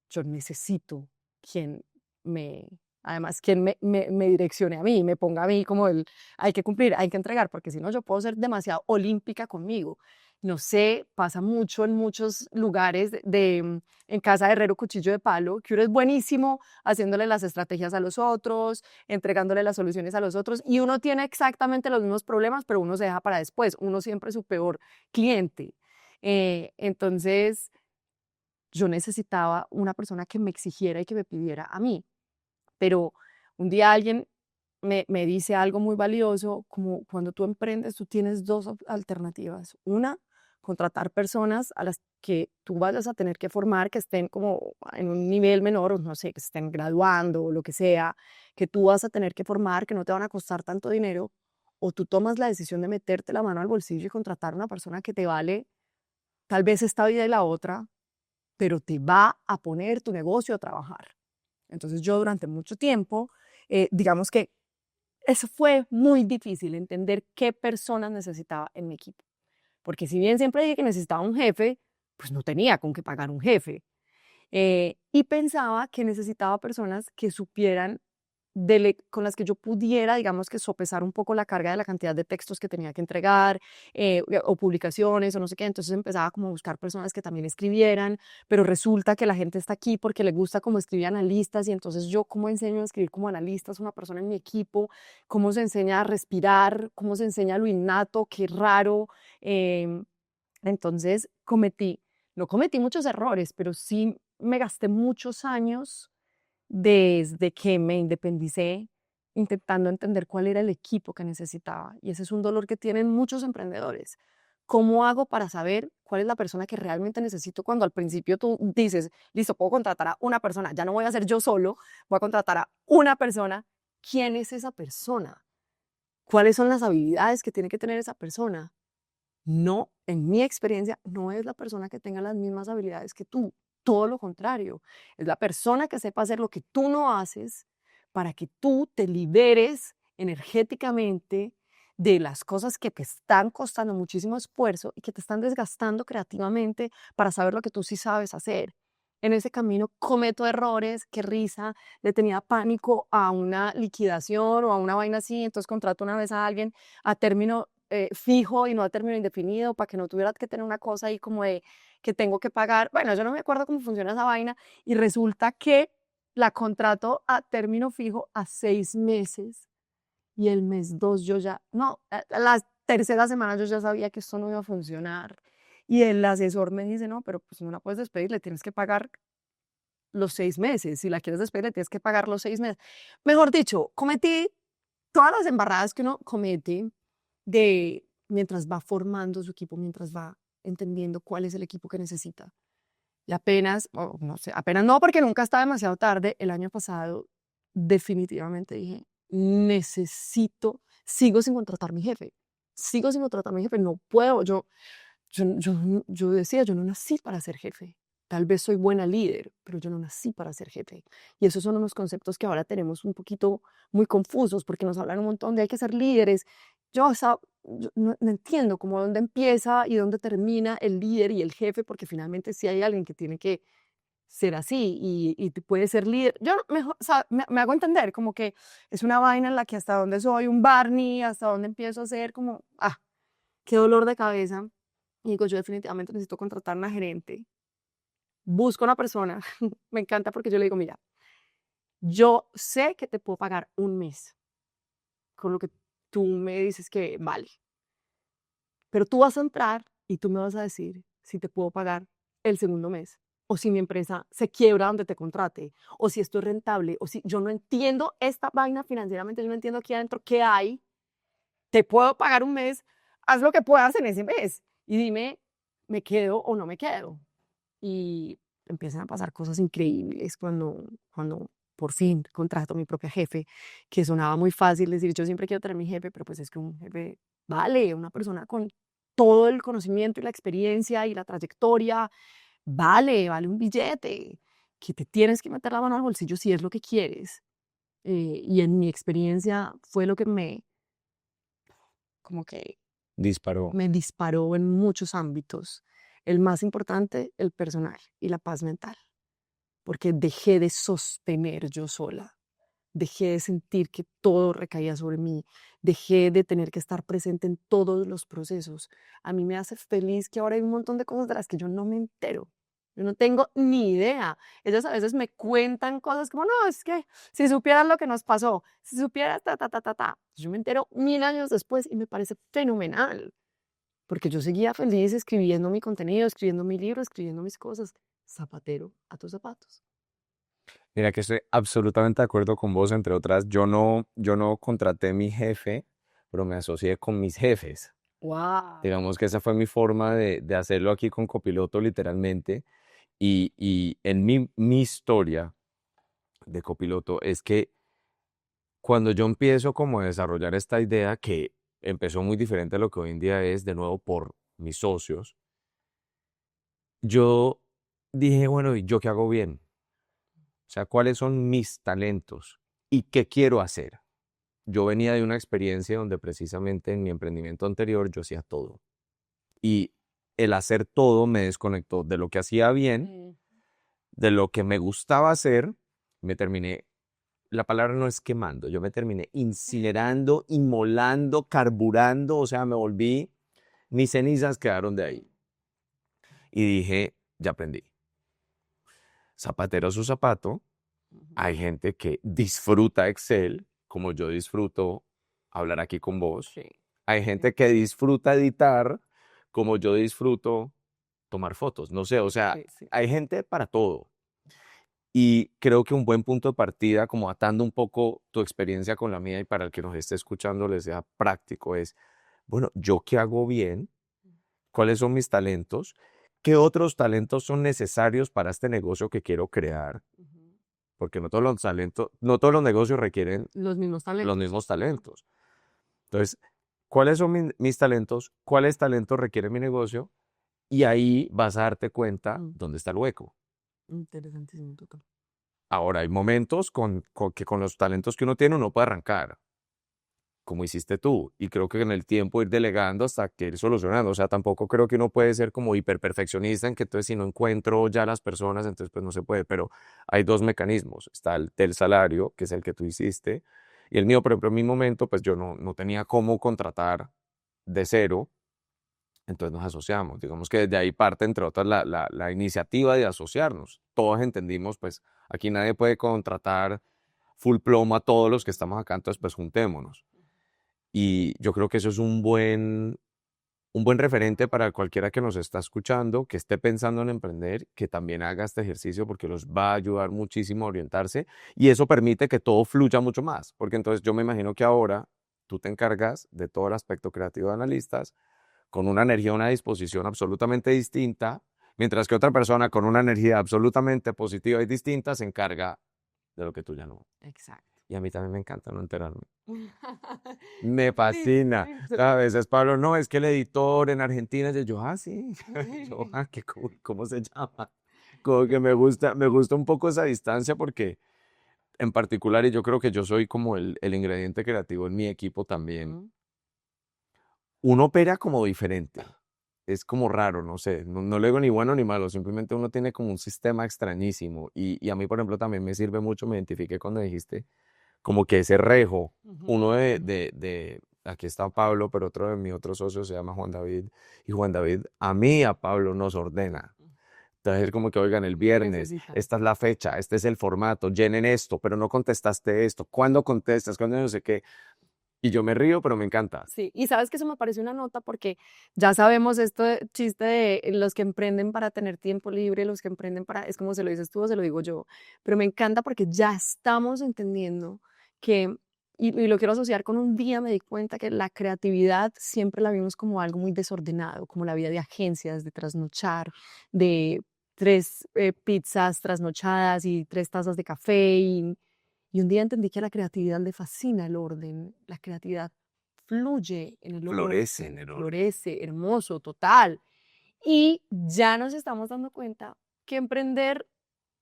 yo necesito quien me, además, quien me direccione a mí, me ponga a mí como el, hay que cumplir, hay que entregar, porque si no yo puedo ser demasiado olímpica conmigo. No sé, pasa mucho en muchos lugares en casa de herrero cuchillo de palo, que uno es buenísimo haciéndole las estrategias a los otros, entregándole las soluciones a los otros, y uno tiene exactamente los mismos problemas, pero uno se deja para después, uno siempre es su peor cliente. Entonces, yo necesitaba una persona que me exigiera y que me pidiera a mí. Pero un día alguien me dice algo muy valioso, como cuando tú emprendes, tú tienes dos alternativas. Una, contratar personas a las que tú vayas a tener que formar, que estén como en un nivel menor, o no sé, que estén graduando o lo que sea, que tú vas a tener que formar, que no te van a costar tanto dinero, o tú tomas la decisión de meterte la mano al bolsillo y contratar a una persona que te vale tal vez esta vida y la otra, pero te va a poner tu negocio a trabajar. Entonces yo durante mucho tiempo, digamos que eso fue muy difícil, entender qué personas necesitaba en mi equipo. Porque si bien siempre dije que necesitaba un jefe, pues no tenía con qué pagar un jefe. Y pensaba que necesitaba personas que supieran con las que yo pudiera, digamos que sopesar un poco la carga de la cantidad de textos que tenía que entregar o publicaciones o no sé qué. Entonces empezaba como a buscar personas que también escribieran, pero resulta que la gente está aquí porque le gusta como escribir analistas y entonces yo cómo enseño a escribir como analistas una persona en mi equipo, cómo se enseña a respirar, cómo se enseña lo innato, qué raro. Entonces no cometí muchos errores, pero sí me gasté muchos años desde que me independicé intentando entender cuál era el equipo que necesitaba. Y ese es un dolor que tienen muchos emprendedores. ¿Cómo hago para saber cuál es la persona que realmente necesito cuando al principio tú dices, listo, puedo contratar a una persona, ya no voy a ser yo solo, voy a contratar a una persona? ¿Quién es esa persona? ¿Cuáles son las habilidades que tiene que tener esa persona? No, en mi experiencia, no es la persona que tenga las mismas habilidades que tú, todo lo contrario, es la persona que sepa hacer lo que tú no haces, para que tú te liberes energéticamente de las cosas que te están costando muchísimo esfuerzo y que te están desgastando creativamente para saber lo que tú sí sabes hacer. En ese camino cometo errores, qué risa, le tenía pánico a una liquidación o a una vaina así, entonces contrato una vez a alguien a término fijo y no a término indefinido para que no tuviera que tener una cosa ahí como de que tengo que pagar. Bueno, yo no me acuerdo cómo funciona esa vaina y resulta que la contrato a término fijo a 6 meses y el mes 2 yo ya, no, a la tercera semana yo ya sabía que esto no iba a funcionar. Y el asesor me dice, no, pero pues no la puedes despedir, le tienes que pagar los 6 meses. Si la quieres despedir, le tienes que pagar los 6 meses. Mejor dicho, cometí todas las embarradas que uno comete de mientras va formando su equipo, mientras va entendiendo cuál es el equipo que necesita. Y apenas, no sé, apenas no, porque nunca está demasiado tarde. El año pasado definitivamente dije, sigo sin contratar a mi jefe. Sigo sin contratar a mi jefe, no puedo. Yo decía, yo no nací para ser jefe. Tal vez soy buena líder, pero yo no nací para ser jefe. Y esos son unos conceptos que ahora tenemos un poquito muy confusos porque nos hablan un montón de hay que ser líderes. Yo no entiendo cómo dónde empieza y dónde termina el líder y el jefe, porque finalmente sí hay alguien que tiene que ser así y puede ser líder. Yo mejor, o sea, me hago entender como que es una vaina en la que hasta dónde soy un Barney, hasta dónde empiezo a ser como, qué dolor de cabeza. Y digo, yo definitivamente necesito contratar una gerente. Busco una persona, me encanta porque yo le digo, mira, yo sé que te puedo pagar un mes con lo que tú me dices que vale, pero tú vas a entrar y tú me vas a decir si te puedo pagar el segundo mes o si mi empresa se quiebra donde te contrate o si esto es rentable o si yo no entiendo esta vaina financieramente, yo no entiendo aquí adentro qué hay, te puedo pagar un mes, haz lo que puedas en ese mes y dime, ¿me quedo o no me quedo? Y empiezan a pasar cosas increíbles cuando por fin contrato a mi propia jefe, que sonaba muy fácil decir, yo siempre quiero tener mi jefe, pero pues es que un jefe vale, una persona con todo el conocimiento y la experiencia y la trayectoria, vale un billete, que te tienes que meter la mano al bolsillo si es lo que quieres. Y en mi experiencia fue lo que como que Disparó. me disparó en muchos ámbitos. El más importante, el personal y la paz mental, porque dejé de sostener yo sola, dejé de sentir que todo recaía sobre mí, dejé de tener que estar presente en todos los procesos. A mí me hace feliz que ahora hay un montón de cosas de las que yo no me entero. Yo no tengo ni idea. Ellos a veces me cuentan cosas como, no, es que si supieras lo que nos pasó, si supieras ta, ta, ta, ta, ta. Yo me entero 1000 años después y me parece fenomenal porque yo seguía feliz escribiendo mi contenido, escribiendo mi libro, escribiendo mis cosas. Zapatero a tus zapatos. Mira que estoy absolutamente de acuerdo con vos, entre otras, yo no contraté mi jefe, pero me asocié con mis jefes. ¡Wow! Digamos que esa fue mi forma de hacerlo aquí con Copiloto, literalmente. Y en mi historia de Copiloto es que cuando yo empiezo como a desarrollar esta idea, que empezó muy diferente a lo que hoy en día es, de nuevo por mis socios, yo dije, bueno, ¿y yo qué hago bien? O sea, ¿cuáles son mis talentos? ¿Y qué quiero hacer? Yo venía de una experiencia donde precisamente en mi emprendimiento anterior yo hacía todo. Y el hacer todo me desconectó de lo que hacía bien, de lo que me gustaba hacer. Me terminé, la palabra no es quemando, yo me terminé incinerando, inmolando, carburando, o sea, me volví, mis cenizas quedaron de ahí. Y dije, ya aprendí. Zapatero a su zapato. Hay gente que disfruta Excel, como yo disfruto hablar aquí con vos. Sí. Hay gente que disfruta editar, como yo disfruto tomar fotos. No sé, o sea, Sí. hay gente para todo. Y creo que un buen punto de partida, como atando un poco tu experiencia con la mía y para el que nos esté escuchando les sea práctico, es, bueno, ¿yo qué hago bien? ¿Cuáles son mis talentos? ¿Qué otros talentos son necesarios para este negocio que quiero crear? Porque no todos los talentos, no todos los negocios requieren Los mismos talentos. los mismos talentos. Entonces, ¿cuáles son mis talentos? ¿Cuáles talentos requiere mi negocio? Y ahí vas a darte cuenta dónde está el hueco. Interesantísimo, total. Ahora, hay momentos que con los talentos que uno tiene uno puede arrancar, como hiciste tú, y creo que en el tiempo ir delegando hasta que ir solucionando. O sea, tampoco creo que uno puede ser como hiperperfeccionista en que entonces si no encuentro ya las personas, entonces pues no se puede, pero hay dos mecanismos. Está el del salario, que es el que tú hiciste, y el mío, por ejemplo, en mi momento, pues yo no tenía cómo contratar de cero, entonces nos asociamos. Digamos que desde ahí parte, entre otras, la iniciativa de asociarnos. Todos entendimos, pues aquí nadie puede contratar full plomo a todos los que estamos acá, entonces pues juntémonos. Y yo creo que eso es un buen referente para cualquiera que nos está escuchando, que esté pensando en emprender, que también haga este ejercicio porque los va a ayudar muchísimo a orientarse y eso permite que todo fluya mucho más, porque entonces yo me imagino que ahora tú te encargas de todo el aspecto creativo de analistas con una energía, una disposición absolutamente distinta, mientras que otra persona con una energía absolutamente positiva y distinta se encarga de lo que tú ya no. Exacto. Y a mí también me encanta no enterarme. Me Listo, fascina. listo. A veces Pablo, no, es que el editor en Argentina, y yo, sí. Yo, ¿cómo se llama? Como que me gusta un poco esa distancia porque en particular, y yo creo que yo soy como el ingrediente creativo en mi equipo también, Ujú. uno opera como diferente. Es como raro, no sé, no le digo ni bueno ni malo, simplemente uno tiene como un sistema extrañísimo. Y a mí, por ejemplo, también me sirve mucho, me identifiqué cuando dijiste como que ese rejo, Ujú. uno aquí está Pablo, pero otro de mi otro socio se llama Juan David, y Juan David a mí, a Pablo nos ordena. Entonces es como que, oigan, el viernes, Necesitan. esta es la fecha, este es el formato, llenen esto, pero no contestaste esto, ¿cuándo contestas? ¿Cuándo no sé qué? Y yo me río, pero me encanta. Sí, y sabes que eso me parece una nota porque ya sabemos esto chiste de los que emprenden para tener tiempo libre, los que emprenden para, es como se lo dices tú o se lo digo yo, pero me encanta porque ya estamos entendiendo que, y lo quiero asociar con un día me di cuenta que la creatividad siempre la vimos como algo muy desordenado, como la vida de agencias, de trasnochar, de tres pizzas trasnochadas y tres tazas de café y un día entendí que a la creatividad le fascina el orden, la creatividad fluye en el Florece en orden, el orden. florece, hermoso, total. Y ya nos estamos dando cuenta que emprender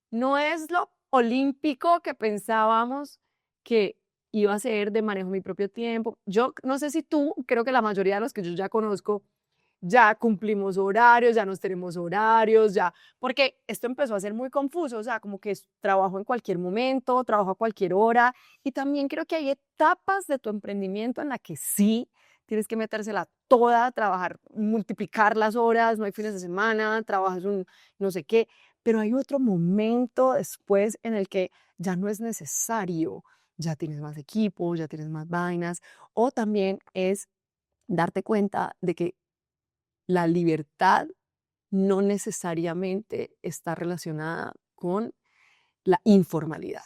no es lo olímpico que pensábamos que iba a ser de manejo mi propio tiempo. Yo no sé si tú, creo que la mayoría de los que yo ya conozco ya cumplimos horarios, ya nos tenemos horarios, ya, porque esto empezó a ser muy confuso, o sea, como que trabajo en cualquier momento, trabajo a cualquier hora, y también creo que hay etapas de tu emprendimiento en la que sí tienes que metérsela toda, trabajar, multiplicar las horas, no hay fines de semana, trabajas un no sé qué, pero hay otro momento después en el que ya no es necesario, ya tienes más equipo, ya tienes más vainas, o también es darte cuenta de que la libertad no necesariamente está relacionada con la informalidad.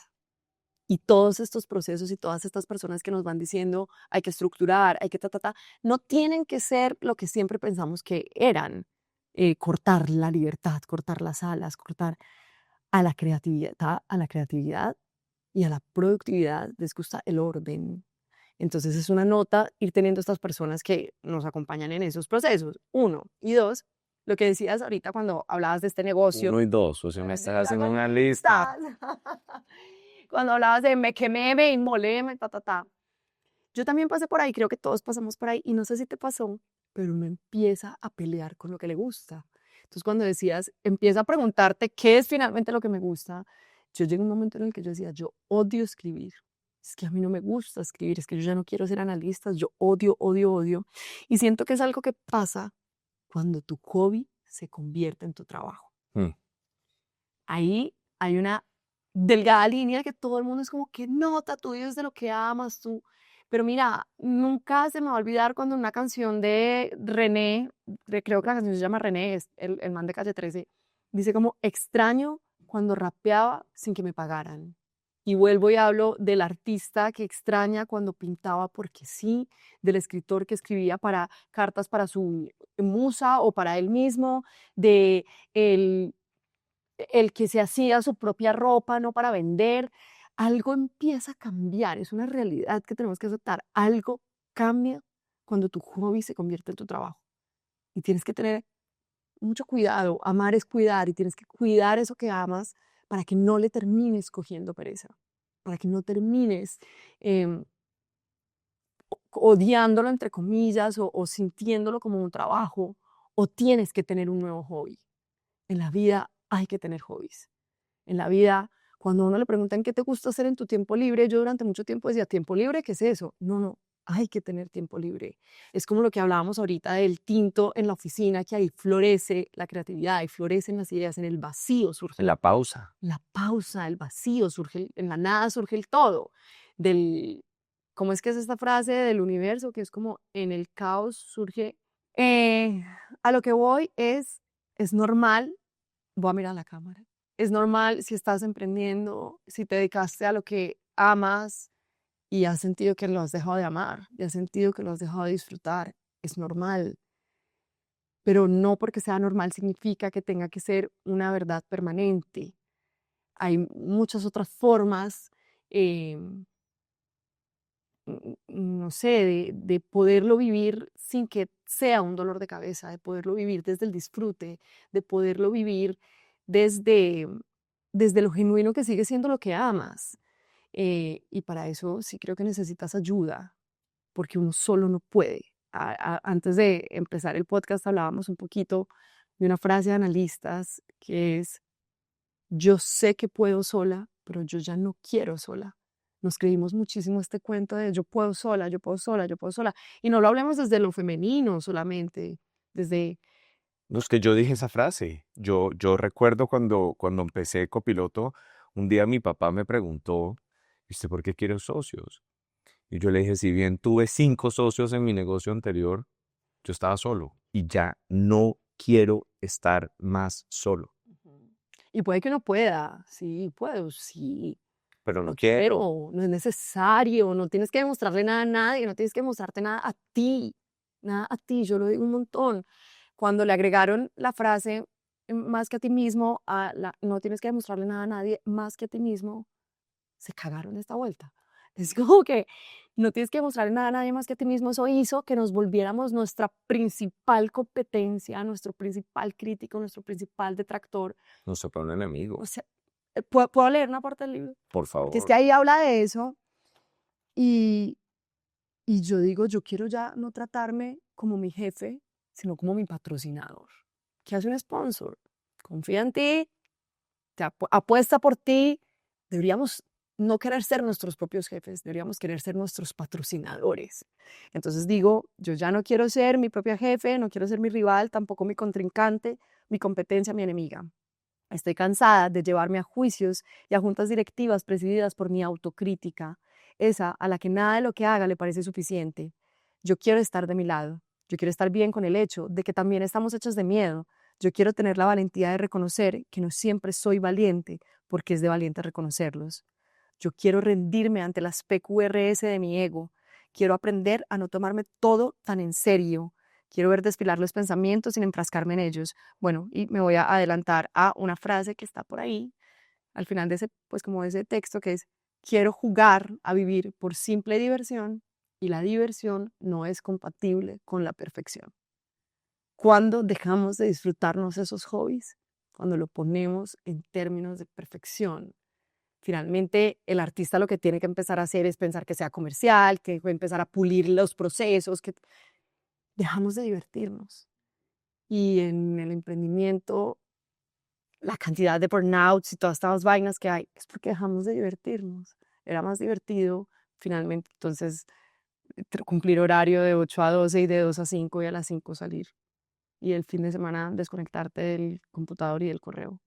Y todos estos procesos y todas estas personas que nos van diciendo hay que estructurar, hay que no tienen que ser lo que siempre pensamos que eran. Cortar la libertad, cortar las alas, cortar a la creatividad y a la productividad les gusta el orden. Entonces es una nota ir teniendo estas personas que nos acompañan en esos procesos, uno. Y dos, lo que decías ahorita cuando hablabas de este negocio. 1 y 2, o sea, me estás haciendo una lista. Estás. Cuando hablabas de me quemé, me inmolé, Yo también pasé por ahí, creo que todos pasamos por ahí, y no sé si te pasó, pero uno empieza a pelear con lo que le gusta. Entonces, cuando decías, empieza a preguntarte qué es finalmente lo que me gusta, yo llegué a un momento en el que yo decía, yo odio escribir. Es que a mí no me gusta escribir, es que yo ya no quiero ser analista, yo odio, odio, odio. Y siento que es algo que pasa cuando tu hobby se convierte en tu trabajo. Mm. Ahí hay una delgada línea que todo el mundo es como, ¿qué nota? Tú dices de lo que amas tú. Pero mira, nunca se me va a olvidar cuando una canción de René, creo que la canción se llama René, es el man de Calle 13, dice como extraño cuando rapeaba sin que me pagaran. Y vuelvo y hablo del artista que extraña cuando pintaba porque sí, del escritor que escribía para cartas para su musa o para él mismo, de el que se hacía su propia ropa, no para vender, algo empieza a cambiar, es una realidad que tenemos que aceptar. Algo cambia cuando tu hobby se convierte en tu trabajo. Y tienes que tener mucho cuidado, amar es cuidar y tienes que cuidar eso que amas para que no le termines cogiendo pereza, para que no termines em, odiándolo entre comillas o sintiéndolo como un trabajo, o tienes que tener un nuevo hobby. En la vida hay que tener hobbies. En la vida, cuando a uno le preguntan qué te gusta hacer en tu tiempo libre, yo durante mucho tiempo decía, ¿tiempo libre? ¿Qué es eso? No, no, hay que tener tiempo libre. Es como lo que hablábamos ahorita del tinto en la oficina, que ahí florece la creatividad, ahí florecen las ideas, en el vacío surge En la pausa. la pausa, el vacío, surge, en la nada surge el todo. Del, ¿cómo es que es esta frase del universo? Que es como en el caos surge. A lo que voy es normal, voy a mirar la cámara, es normal si estás emprendiendo, si te dedicaste a lo que amas y has sentido que lo has dejado de amar, y has sentido que lo has dejado de disfrutar, es normal. Pero no porque sea normal significa que tenga que ser una verdad permanente. Hay muchas otras formas, no sé, de poderlo vivir sin que sea un dolor de cabeza, de poderlo vivir desde el disfrute, de poderlo vivir desde, desde lo genuino que sigue siendo lo que amas. Y para eso sí creo que necesitas ayuda, porque uno solo no puede. Antes de empezar el podcast hablábamos un poquito de una frase de analistas que es: yo sé que puedo sola, pero yo ya no quiero sola. Nos creímos muchísimo este cuento de yo puedo sola, yo puedo sola, yo puedo sola. Y no lo hablemos desde lo femenino solamente, desde... No, es que yo dije esa frase. Yo recuerdo cuando empecé copiloto, un día mi papá me preguntó, ¿y usted por qué quiere socios? Y yo le dije, si bien tuve 5 socios en mi negocio anterior, yo estaba solo y ya no quiero estar más solo, Ujú. Y puede que no pueda, sí, puedo, sí, pero no no quiero. quiero, no es necesario, no tienes que demostrarle nada a nadie, no tienes que demostrarte nada a ti, yo lo digo un montón. Cuando le agregaron la frase más que a ti mismo, no tienes que demostrarle nada a nadie más que a ti mismo, se cagaron esta vuelta. Es como que no tienes que demostrarle nada a nadie más que a ti mismo. Eso hizo que nos volviéramos nuestra principal competencia, nuestro principal crítico, nuestro principal detractor. No se pone O enemigo, sea, ¿puedo leer una parte del libro? por Porque es favor. que ahí habla de eso y, y yo digo, yo quiero ya no tratarme como mi jefe, sino como mi patrocinador. ¿Qué hace un sponsor? Confía en ti, apuesta por ti. Deberíamos no querer ser nuestros propios jefes, deberíamos querer ser nuestros patrocinadores. Entonces digo, yo ya no quiero ser mi propia jefe, no quiero ser mi rival, tampoco mi contrincante, mi competencia, mi enemiga. Estoy cansada de llevarme a juicios y a juntas directivas presididas por mi autocrítica, esa a la que nada de lo que haga le parece suficiente. Yo quiero estar de mi lado, yo quiero estar bien con el hecho de que también estamos hechos de miedo. Yo quiero tener la valentía de reconocer que no siempre soy valiente, porque es de valiente reconocerlos. Yo quiero rendirme ante las PQRS de mi ego. Quiero aprender a no tomarme todo tan en serio. Quiero ver desfilar los pensamientos sin enfrascarme en ellos. Bueno, y me voy a adelantar a una frase que está por ahí, al final de ese, pues como de ese texto, que es: quiero jugar a vivir por simple diversión y la diversión no es compatible con la perfección. ¿Cuándo dejamos de disfrutarnos esos hobbies? Cuando lo ponemos en términos de perfección. Finalmente, el artista lo que tiene que empezar a hacer es pensar que sea comercial, que empezar a pulir los procesos, que dejamos de divertirnos. Y en el emprendimiento, la cantidad de burnouts y todas estas vainas que hay es porque dejamos de divertirnos. Era más divertido, finalmente, entonces, cumplir horario de 8 a 12 y de 2 a 5 y a las 5 salir. Y el fin de semana desconectarte del computador y del correo.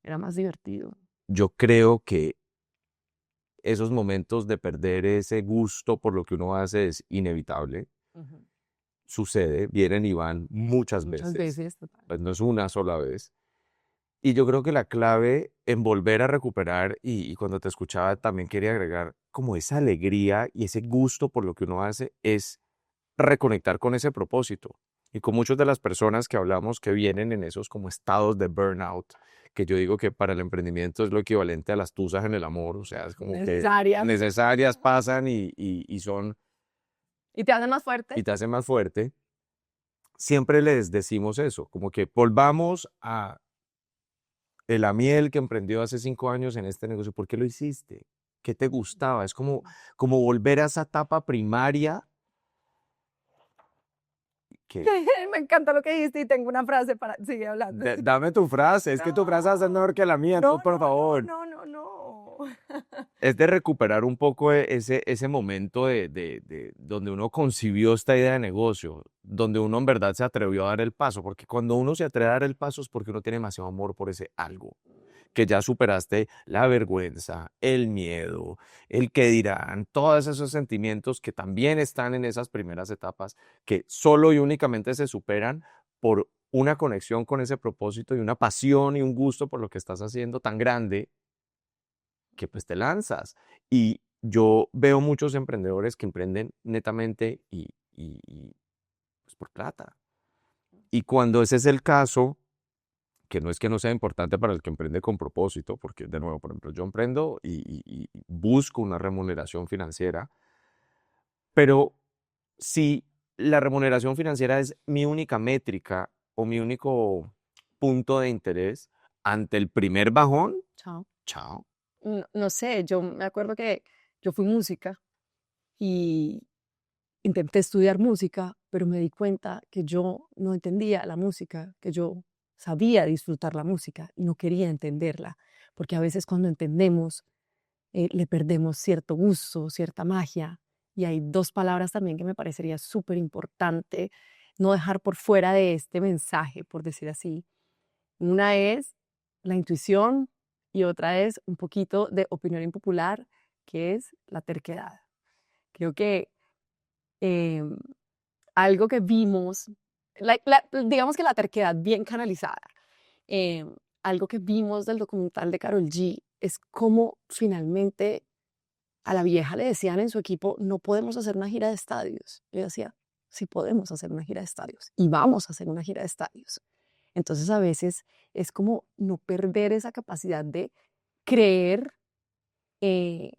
Era más divertido. Yo creo que esos momentos de perder ese gusto por lo que uno hace es inevitable. Ujú. Sucede, vienen y van muchas Muchas veces, veces, total. pues no es una sola vez. Y yo creo que la clave en volver a recuperar, y cuando te escuchaba también quería agregar como esa alegría y ese gusto por lo que uno hace, es reconectar con ese propósito. Y con muchas de las personas que hablamos que vienen en esos como estados de burnout, que yo digo que para el emprendimiento es lo equivalente a las tusas en el amor, o sea, es como que Necesarias. necesarias pasan y son, Y te hacen más fuerte. y te hacen más fuerte. Siempre les decimos eso, como que volvamos a el Amiel que emprendió hace 5 años en este negocio, ¿por qué lo hiciste? ¿Qué te gustaba? Es como volver a esa etapa primaria que... Me encanta lo que dijiste y tengo una frase para... Sigue hablando. Dame tu frase, es que tu frase va a ser mejor que la mía, entonces, por favor. No. Es de recuperar un poco ese momento de donde uno concibió esta idea de negocio, donde uno en verdad se atrevió a dar el paso, porque cuando uno se atreve a dar el paso es porque uno tiene demasiado amor por ese algo, que ya superaste la vergüenza, el miedo, el qué dirán, todos esos sentimientos que también están en esas primeras etapas, que solo y únicamente se superan por una conexión con ese propósito y una pasión y un gusto por lo que estás haciendo tan grande que pues te lanzas. Y yo veo muchos emprendedores que emprenden netamente y, pues por plata. Y cuando ese es el caso, que no es que no sea importante para el que emprende con propósito, porque de nuevo, por ejemplo, yo emprendo y busco una remuneración financiera, pero si la remuneración financiera es mi única métrica o mi único punto de interés, ante el primer bajón, Chao. chao. No sé, yo me acuerdo que yo fui música y intenté estudiar música, pero me di cuenta que yo no entendía la música, que yo sabía disfrutar la música y no quería entenderla, porque a veces cuando entendemos le perdemos cierto gusto, cierta magia. Y hay dos palabras también que me parecería súper importante no dejar por fuera de este mensaje, por decir así. Una es la intuición y otra es un poquito de opinión impopular, que es la terquedad. Creo que eh, algo que vimos, digamos que la terquedad bien canalizada, eh, algo que vimos del documental de Karol G es cómo finalmente a la vieja le decían en su equipo, no podemos hacer una gira de estadios. Yo decía, sí podemos hacer una gira de estadios y vamos a hacer una gira de estadios. Entonces a veces es como no perder esa capacidad de creer eh,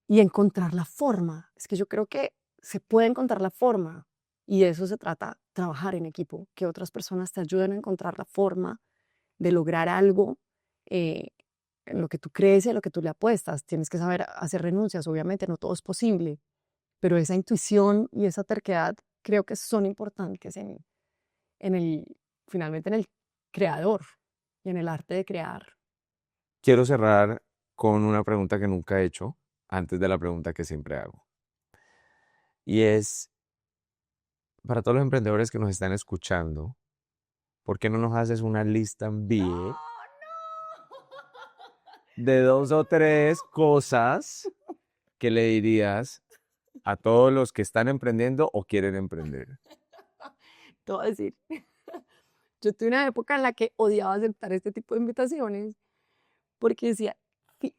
y encontrar la forma. Es que yo creo que se puede encontrar la forma y de eso se trata, trabajar en equipo, que otras personas te ayuden a encontrar la forma de lograr algo en lo que tú crees y en lo que tú le apuestas. Tienes que saber hacer renuncias, obviamente no todo es posible, pero esa intuición y esa terquedad creo que son importantes en el, finalmente en el creador y en el arte de crear. Quiero cerrar con una pregunta que nunca he hecho, antes de la pregunta que siempre hago. Y es, para todos los emprendedores que nos están escuchando, ¿por qué no nos haces una lista en vivo de 2 o 3 cosas que le dirías a todos los que están emprendiendo o quieren emprender? Te voy a decir, yo tuve una época en la que odiaba aceptar este tipo de invitaciones porque decía,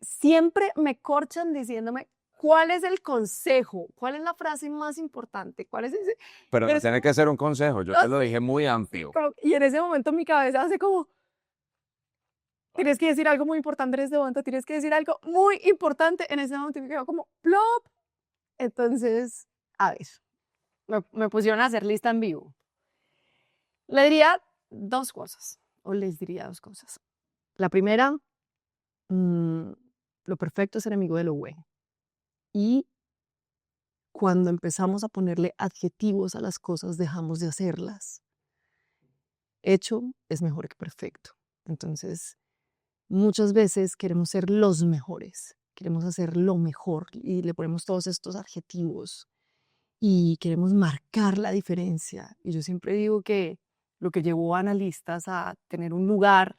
siempre me corchan diciéndome cuál es el consejo, cuál es la frase más importante, cuál es ese... Pero Pero no es tiene que ser un consejo, yo te lo dije muy amplio. y en ese momento mi cabeza hace como, tienes que decir algo muy importante en este momento, tienes que decir algo muy importante en ese momento y me quedo como, plop. Entonces, a ver, me pusieron a hacer lista en vivo. Le diría 2 cosas, o les diría 2 cosas. La primera, lo perfecto es enemigo de lo bueno. Y cuando empezamos a ponerle adjetivos a las cosas, dejamos de hacerlas. Hecho es mejor que perfecto. Entonces, muchas veces queremos ser los mejores, queremos hacer lo mejor y le ponemos todos estos adjetivos y queremos marcar la diferencia. Y yo siempre digo que lo que llevó a analistas a tener un lugar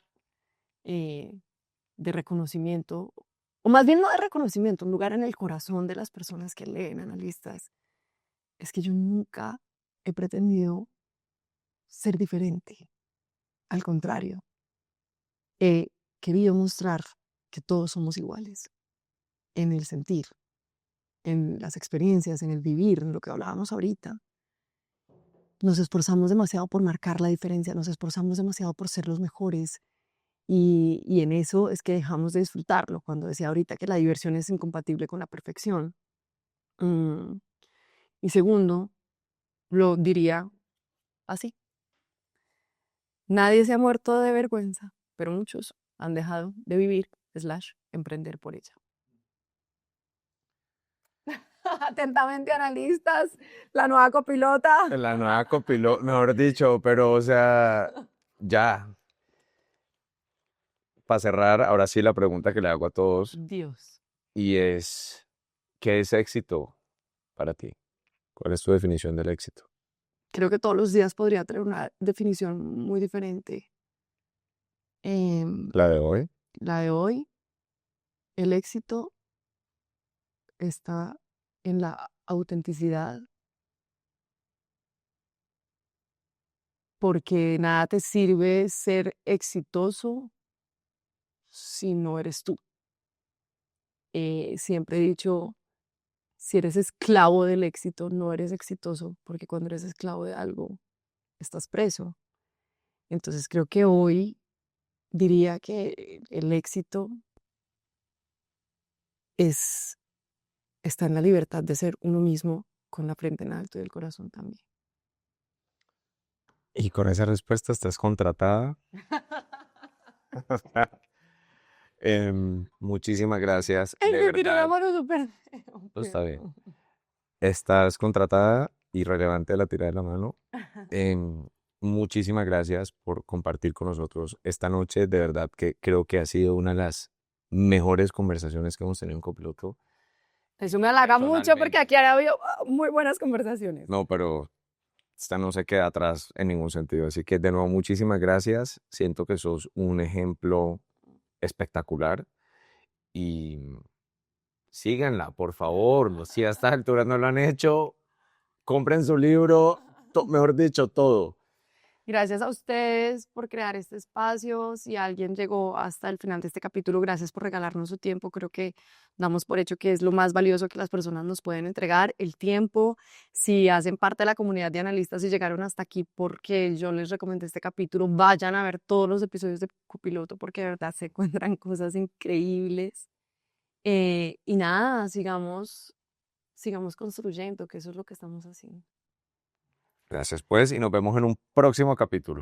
eh, de reconocimiento, o más bien no de reconocimiento, un lugar en el corazón de las personas que leen analistas, es que yo nunca he pretendido ser diferente. Al contrario, he querido mostrar que todos somos iguales en el sentir, en las experiencias, en el vivir, en lo que hablábamos ahorita. Nos esforzamos demasiado por marcar la diferencia, nos esforzamos demasiado por ser los mejores y en eso es que dejamos de disfrutarlo. Cuando decía ahorita que la diversión es incompatible con la perfección. Mm, Y segundo, lo diría así. Nadie se ha muerto de vergüenza, pero muchos han dejado de vivir, emprender por ella. Atentamente, analistas, la nueva copilota. La nueva copiloto, mejor dicho, pero o sea, ya. Para cerrar, ahora sí la pregunta que le hago a todos Dios. y es, ¿qué es éxito para ti? ¿Cuál es tu definición del éxito? Creo que todos los días podría tener una definición muy diferente. ¿La de hoy? La de hoy, el éxito está en la autenticidad, porque nada te sirve ser exitoso si no eres tú. Siempre he dicho, si eres esclavo del éxito, no eres exitoso, porque cuando eres esclavo de algo, estás preso. Entonces creo que hoy diría que el éxito está en la libertad de ser uno mismo, con la frente en alto y el corazón también. Y con esa respuesta estás contratada. Muchísimas gracias, Ay, de me tiró la verdad. mano súper Todo está bien. feo. Estás contratada, irrelevante la tirada de la mano. Em, Muchísimas gracias por compartir con nosotros esta noche. De verdad que creo que ha sido una de las mejores conversaciones que hemos tenido en Copiloto. Eso me halaga mucho porque Personalmente. aquí ha habido muy buenas conversaciones. No, pero esta no se queda atrás en ningún sentido. Así que de nuevo, muchísimas gracias. Siento que sos un ejemplo espectacular y síganla, por favor. Si a estas alturas no lo han hecho, compren su libro, mejor dicho, todo. Gracias a ustedes por crear este espacio. Si alguien llegó hasta el final de este capítulo, gracias por regalarnos su tiempo. Creo que damos por hecho que es lo más valioso que las personas nos pueden entregar, el tiempo. Si hacen parte de la comunidad de analistas y llegaron hasta aquí porque yo les recomendé este capítulo, vayan a ver todos los episodios de Copiloto porque de verdad se encuentran cosas increíbles. Y nada, sigamos construyendo, que eso es lo que estamos haciendo. Gracias, pues, y nos vemos en un próximo capítulo.